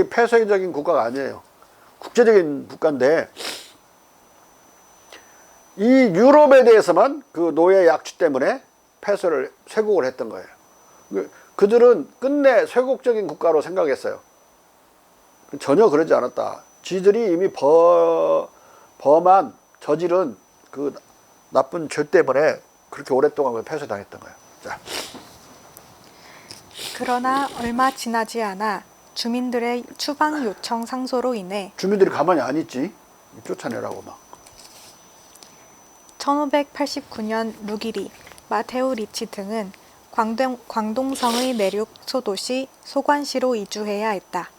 폐쇄적인 국가가 아니에요. 국제적인 국가인데 이 유럽에 대해서만 그 노예 약취 때문에 폐쇄를 쇄국을 했던 거예요. 그들은 끝내 쇄국적인 국가로 생각했어요. 전혀 그러지 않았다. 쥐들이 이미 범한 저지른 그 나쁜 죄 때문에 그렇게 오랫동안 폐쇄당했던 거예요. 자. 그러나 얼마 지나지 않아 주민들의 추방 요청 상소로 인해 주민들이 가만히 안 있지. 쫓아내라고 막. 1589년 루기리, 마테오 리치 등은 광동성의 내륙 소도시 소관시로 이주해야 했다.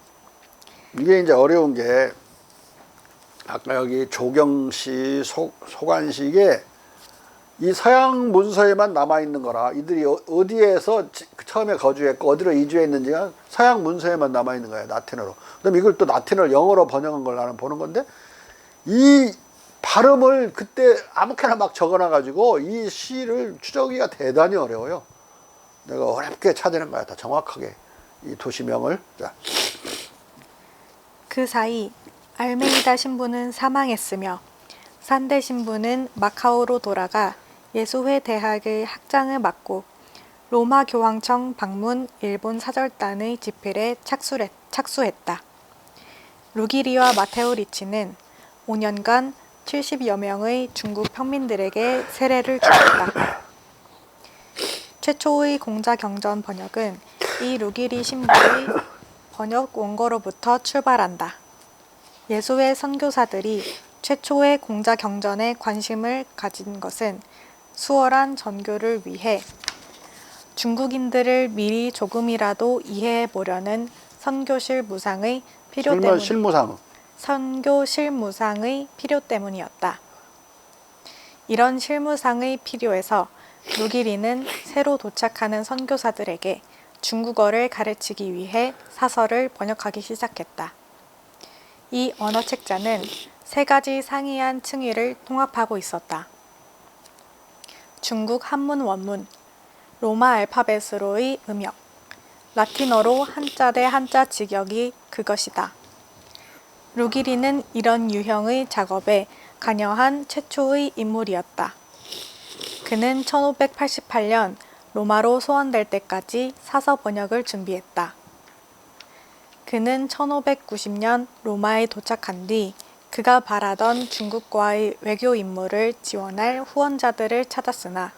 이게 이제 어려운 게 아까 여기 조경시, 소관시 이게 이 서양 문서에만 남아있는 거라 이들이 어디에서 처음에 거주했고 어디로 이주했는지가 서양 문서에만 남아있는 거예요. 라틴어로. 그럼 이걸 또 라틴어를 영어로 번역한 걸 나는 보는 건데 이 발음을 그때 아무렇게나 막 적어놔가지고 이 시를 추적하기가 대단히 어려워요. 내가 어렵게 찾아낸 거야. 다 정확하게 이 도시명을. 자. 그 사이 알메이다 신부는 사망했으며 산데 신부는 마카오로 돌아가 예수회 대학의 학장을 맡고 로마 교황청 방문 일본 사절단의 집필에 착수했다. 루기리와 마테오 리치는 5년간 70여 명의 중국 평민들에게 세례를 주었다. 최초의 공자경전 번역은 이 루기리 신부의 번역 원고로부터 출발한다. 예수회 선교사들이 최초의 공자경전에 관심을 가진 것은 수월한 전교를 위해 중국인들을 미리 조금이라도 이해해 보려는 선교 실무상의 필요 때문이었다. 이런 실무상의 필요에서 루기리는 새로 도착하는 선교사들에게 중국어를 가르치기 위해 사설을 번역하기 시작했다. 이 언어책자는 3가지 상이한 층위를 통합하고 있었다. 중국 한문 원문, 로마 알파벳으로의 음역, 라틴어로 한자 대 한자 직역이 그것이다. 루기리는 이런 유형의 작업에 관여한 최초의 인물이었다. 그는 1588년 로마로 소환될 때까지 사서 번역을 준비했다. 그는 1590년 로마에 도착한 뒤 그가 바라던 중국과의 외교 임무를 지원할 후원자들을 찾았으나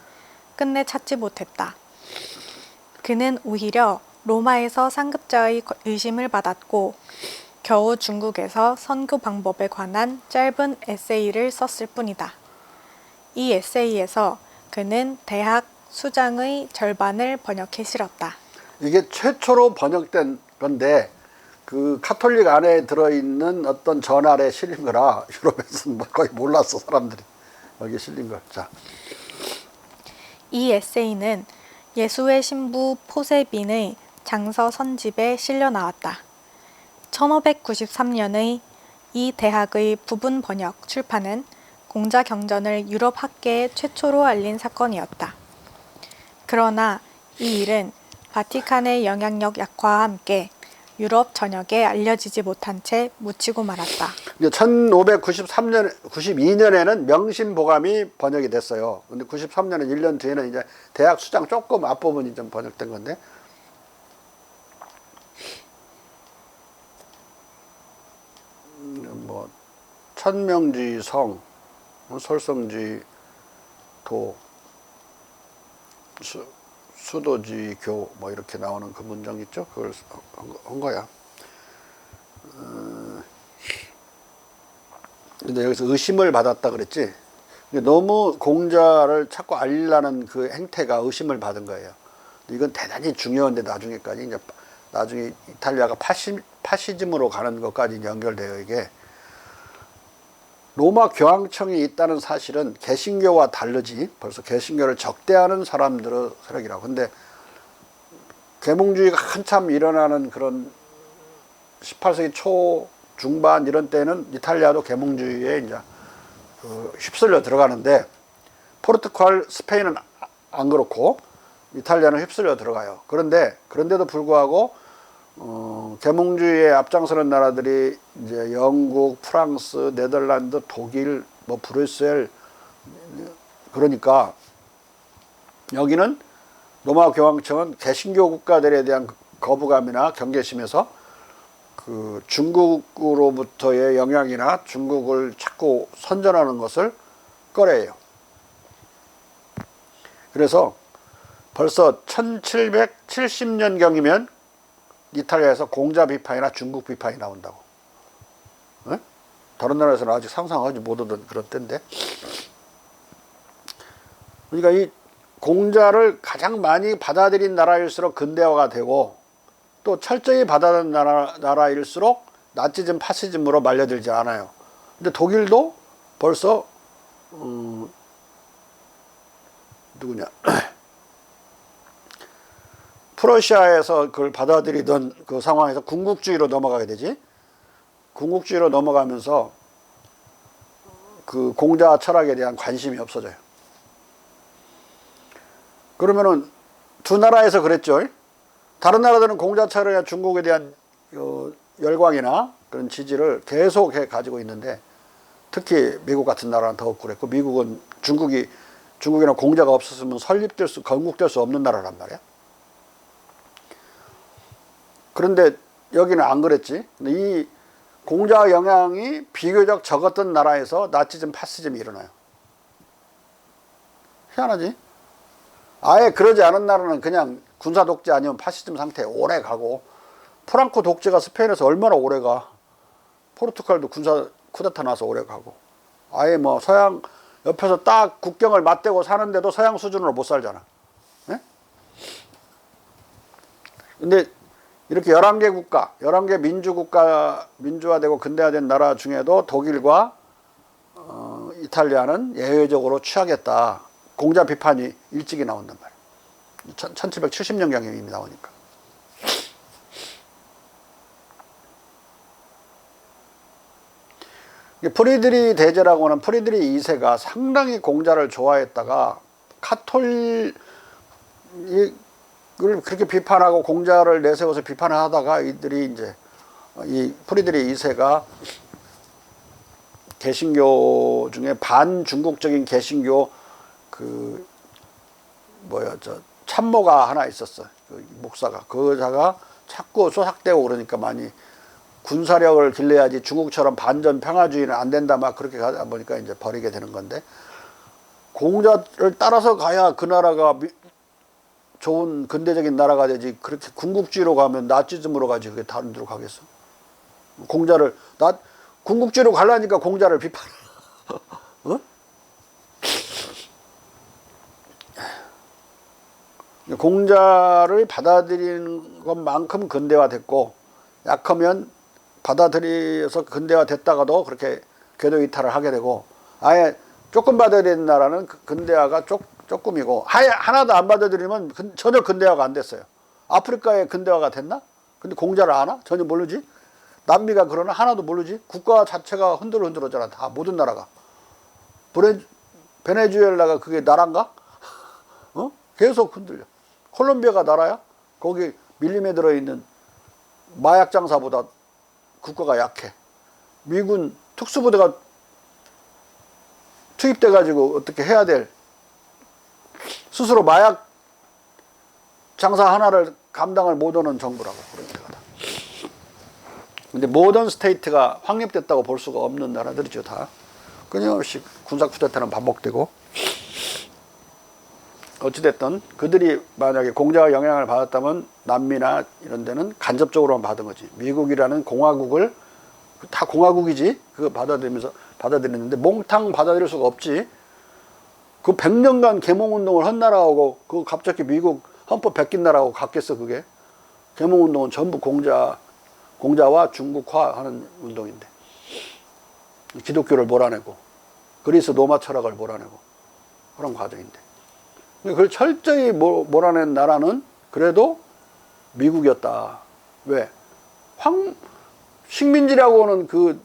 끝내 찾지 못했다. 그는 오히려 로마에서 상급자의 의심을 받았고 겨우 중국에서 선교 방법에 관한 짧은 에세이를 썼을 뿐이다. 이 에세이에서 그는 대학 수장의 절반을 번역해 실었다. 이게 최초로 번역된 건데 그 카톨릭 안에 들어있는 어떤 전할에 실린 거라 유럽에서는 거의 몰랐어 사람들이 여기 실린 걸. 자. 이 에세이는 예수의 신부 포세빈의 장서 선집에 실려 나왔다. 1593년의 이 대학의 부분 번역 출판은 공자경전을 유럽 학계에 최초로 알린 사건이었다. 그러나 이 일은 바티칸의 영향력 약화와 함께 유럽 전역에 알려지지 못한 채 묻히고 말았다. 1592년에는 명심보감이 번역이 됐어요. 근데 93년에 1년 뒤에는 이제 대학 수장 조금 앞부분이 좀 번역된 건데. 뭐 천명지 성, 설성지 도, 수도지 교 뭐 이렇게 나오는 그 문장 있죠? 그걸 한 거야. 근데 여기서 의심을 받았다 그랬지. 너무 공자를 자꾸 알리려는 그 행태가 의심을 받은 거예요. 이건 대단히 중요한데 나중에까지 이제 나중에 이탈리아가 파시즘으로 가는 것까지 연결돼요. 이게 로마 교황청이 있다는 사실은 개신교와 다르지. 벌써 개신교를 적대하는 사람들의 세력이라고. 근데 계몽주의가 한참 일어나는 그런 18세기 초 중반 이런 때는 이탈리아도 계몽주의에 이제 휩쓸려 들어가는데 포르투갈, 스페인은 안 그렇고 이탈리아는 휩쓸려 들어가요. 그런데도 불구하고 계몽주의에 앞장서는 나라들이 이제 영국, 프랑스, 네덜란드, 독일, 뭐 브뤼셀 그러니까 여기는 로마 교황청은 개신교 국가들에 대한 거부감이나 경계심에서 그 중국으로부터의 영향이나 중국을 자꾸 선전하는 것을 꺼려해요. 그래서 벌써 1770년경이면 이탈리아에서 공자 비판이나 중국 비판이 나온다고. 네? 다른 나라에서는 아직 상상하지 못하던 그런 때인데. 그러니까 이 공자를 가장 많이 받아들인 나라일수록 근대화가 되고 또 철저히 받아들인 나라일수록 나치즘, 파시즘으로 말려들지 않아요. 근데 독일도 벌써 누구냐 프러시아에서 그걸 받아들이던 그 상황에서 군국주의로 넘어가게 되지. 군국주의로 넘어가면서 그 공자 철학에 대한 관심이 없어져요. 그러면은 두 나라에서 그랬죠. 다른 나라들은 공자 철학이나 중국에 대한 열광이나 그런 지지를 계속해 가지고 있는데 특히 미국 같은 나라는 더욱 그랬고 미국은 중국에는 공자가 없었으면 건국될 수 없는 나라란 말이야. 그런데 여기는 안 그랬지. 근데 이 공자 영향이 비교적 적었던 나라에서 나치즘, 파시즘이 일어나요. 희한하지? 아예 그러지 않은 나라는 그냥 군사 독재 아니면 파시즘 상태에 오래 가고 프랑코 독재가 스페인에서 얼마나 오래 가. 포르투갈도 군사 쿠데타 나서 오래 가고 아예 뭐 서양 옆에서 딱 국경을 맞대고 사는데도 서양 수준으로 못 살잖아. 네? 근데 이렇게 11개 국가, 11개 민주화되고 근대화된 나라 중에도 독일과 이탈리아는 예외적으로 취하겠다. 공자 비판이 일찍이 나온단 말이에요. 1770년경에 이미 나오니까. 프리드리 대제라고 하는 프리드리 2세가 상당히 공자를 좋아했다가 카톨릭을 그렇게 비판하고 공자를 내세워서 비판을 하다가 이들이 이제 이 프리드리 2세가 개신교 중에 반중국적인 개신교 참모가 하나 있었어. 그 목사가. 그 자가 자꾸 쏘삭대고 그러니까 많이 군사력을 길러야지 중국처럼 반전 평화주의는 안 된다 막 그렇게 가다 보니까 이제 버리게 되는 건데 공자를 따라서 가야 그 나라가 좋은 근대적인 나라가 되지 그렇게 군국주의로 가면 나치즘으로 가지 그게 다른 데로 가겠어. 군국주의로 가려니까 공자를 비판해. 어? 공자를 받아들이는 것만큼 근대화됐고 약하면 받아들여서 근대화됐다가도 그렇게 궤도 이탈을 하게 되고 아예 조금 받아들이는 나라는 근대화가 조금이고 아예 하나도 안 받아들이면 전혀 근대화가 안 됐어요. 아프리카에 근대화가 됐나? 근데 공자를 아나? 전혀 모르지. 남미가 그러나? 하나도 모르지. 국가 자체가 흔들흔들하잖아. 다 모든 나라가. 베네수엘라가 그게 나라인가? 계속 흔들려. 콜롬비아가 나라야? 거기 밀림에 들어있는 마약 장사보다 국가가 약해. 미군 특수부대가 투입돼가지고 어떻게 해야 될 스스로 마약 장사 하나를 감당을 못하는 정부라고 그러니까. 근데 모던 스테이트가 확립됐다고 볼 수가 없는 나라들이죠 다. 끊임없이 군사 쿠데타는 반복되고. 어찌됐든 그들이 만약에 공자의 영향을 받았다면 남미나 이런 데는 간접적으로만 받은 거지. 미국이라는 공화국을 다 공화국이지. 그거 받아들였는데 몽탕 받아들일 수가 없지. 그 100년간 계몽운동을 한 나라하고 그 갑자기 미국 헌법 베낀 나라하고 같겠어 그게. 계몽운동은 전부 공자와 중국화하는 운동인데 기독교를 몰아내고 그리스 로마 철학을 몰아내고 그런 과정인데 그걸 철저히 몰아낸 나라는 그래도 미국이었다. 왜? 식민지라고 하는 그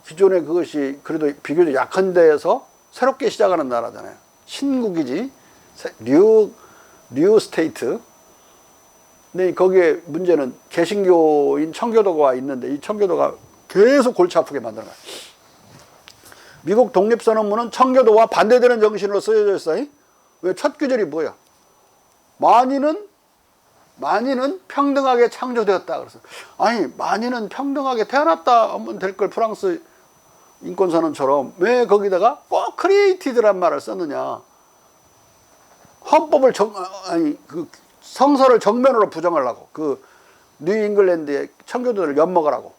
기존의 그것이 그래도 비교적 약한 데에서 새롭게 시작하는 나라잖아요. 신국이지. 뉴 스테이트. 근데 거기에 문제는 개신교인 청교도가 있는데 이 청교도가 계속 골치 아프게 만드는 거야. 미국 독립선언문은 청교도와 반대되는 정신으로 쓰여져 있어요. 왜 첫 구절이 뭐야? 만인은 평등하게 창조되었다. 그래서 아니 만인은 평등하게 태어났다 하면 될 걸 프랑스 인권선언처럼 왜 거기다가 꼭 크리에이티드란 말을 썼느냐? 헌법을 그 성서를 정면으로 부정하려고 그 뉴잉글랜드의 청교도를 엿먹으라고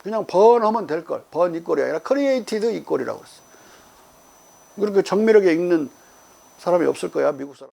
그냥 번하면 될 걸 번 이꼴이 아니라 크리에이티드 이꼴이라고 했어. 그렇게 정밀하게 읽는 사람이 없을 거야 미국 사람.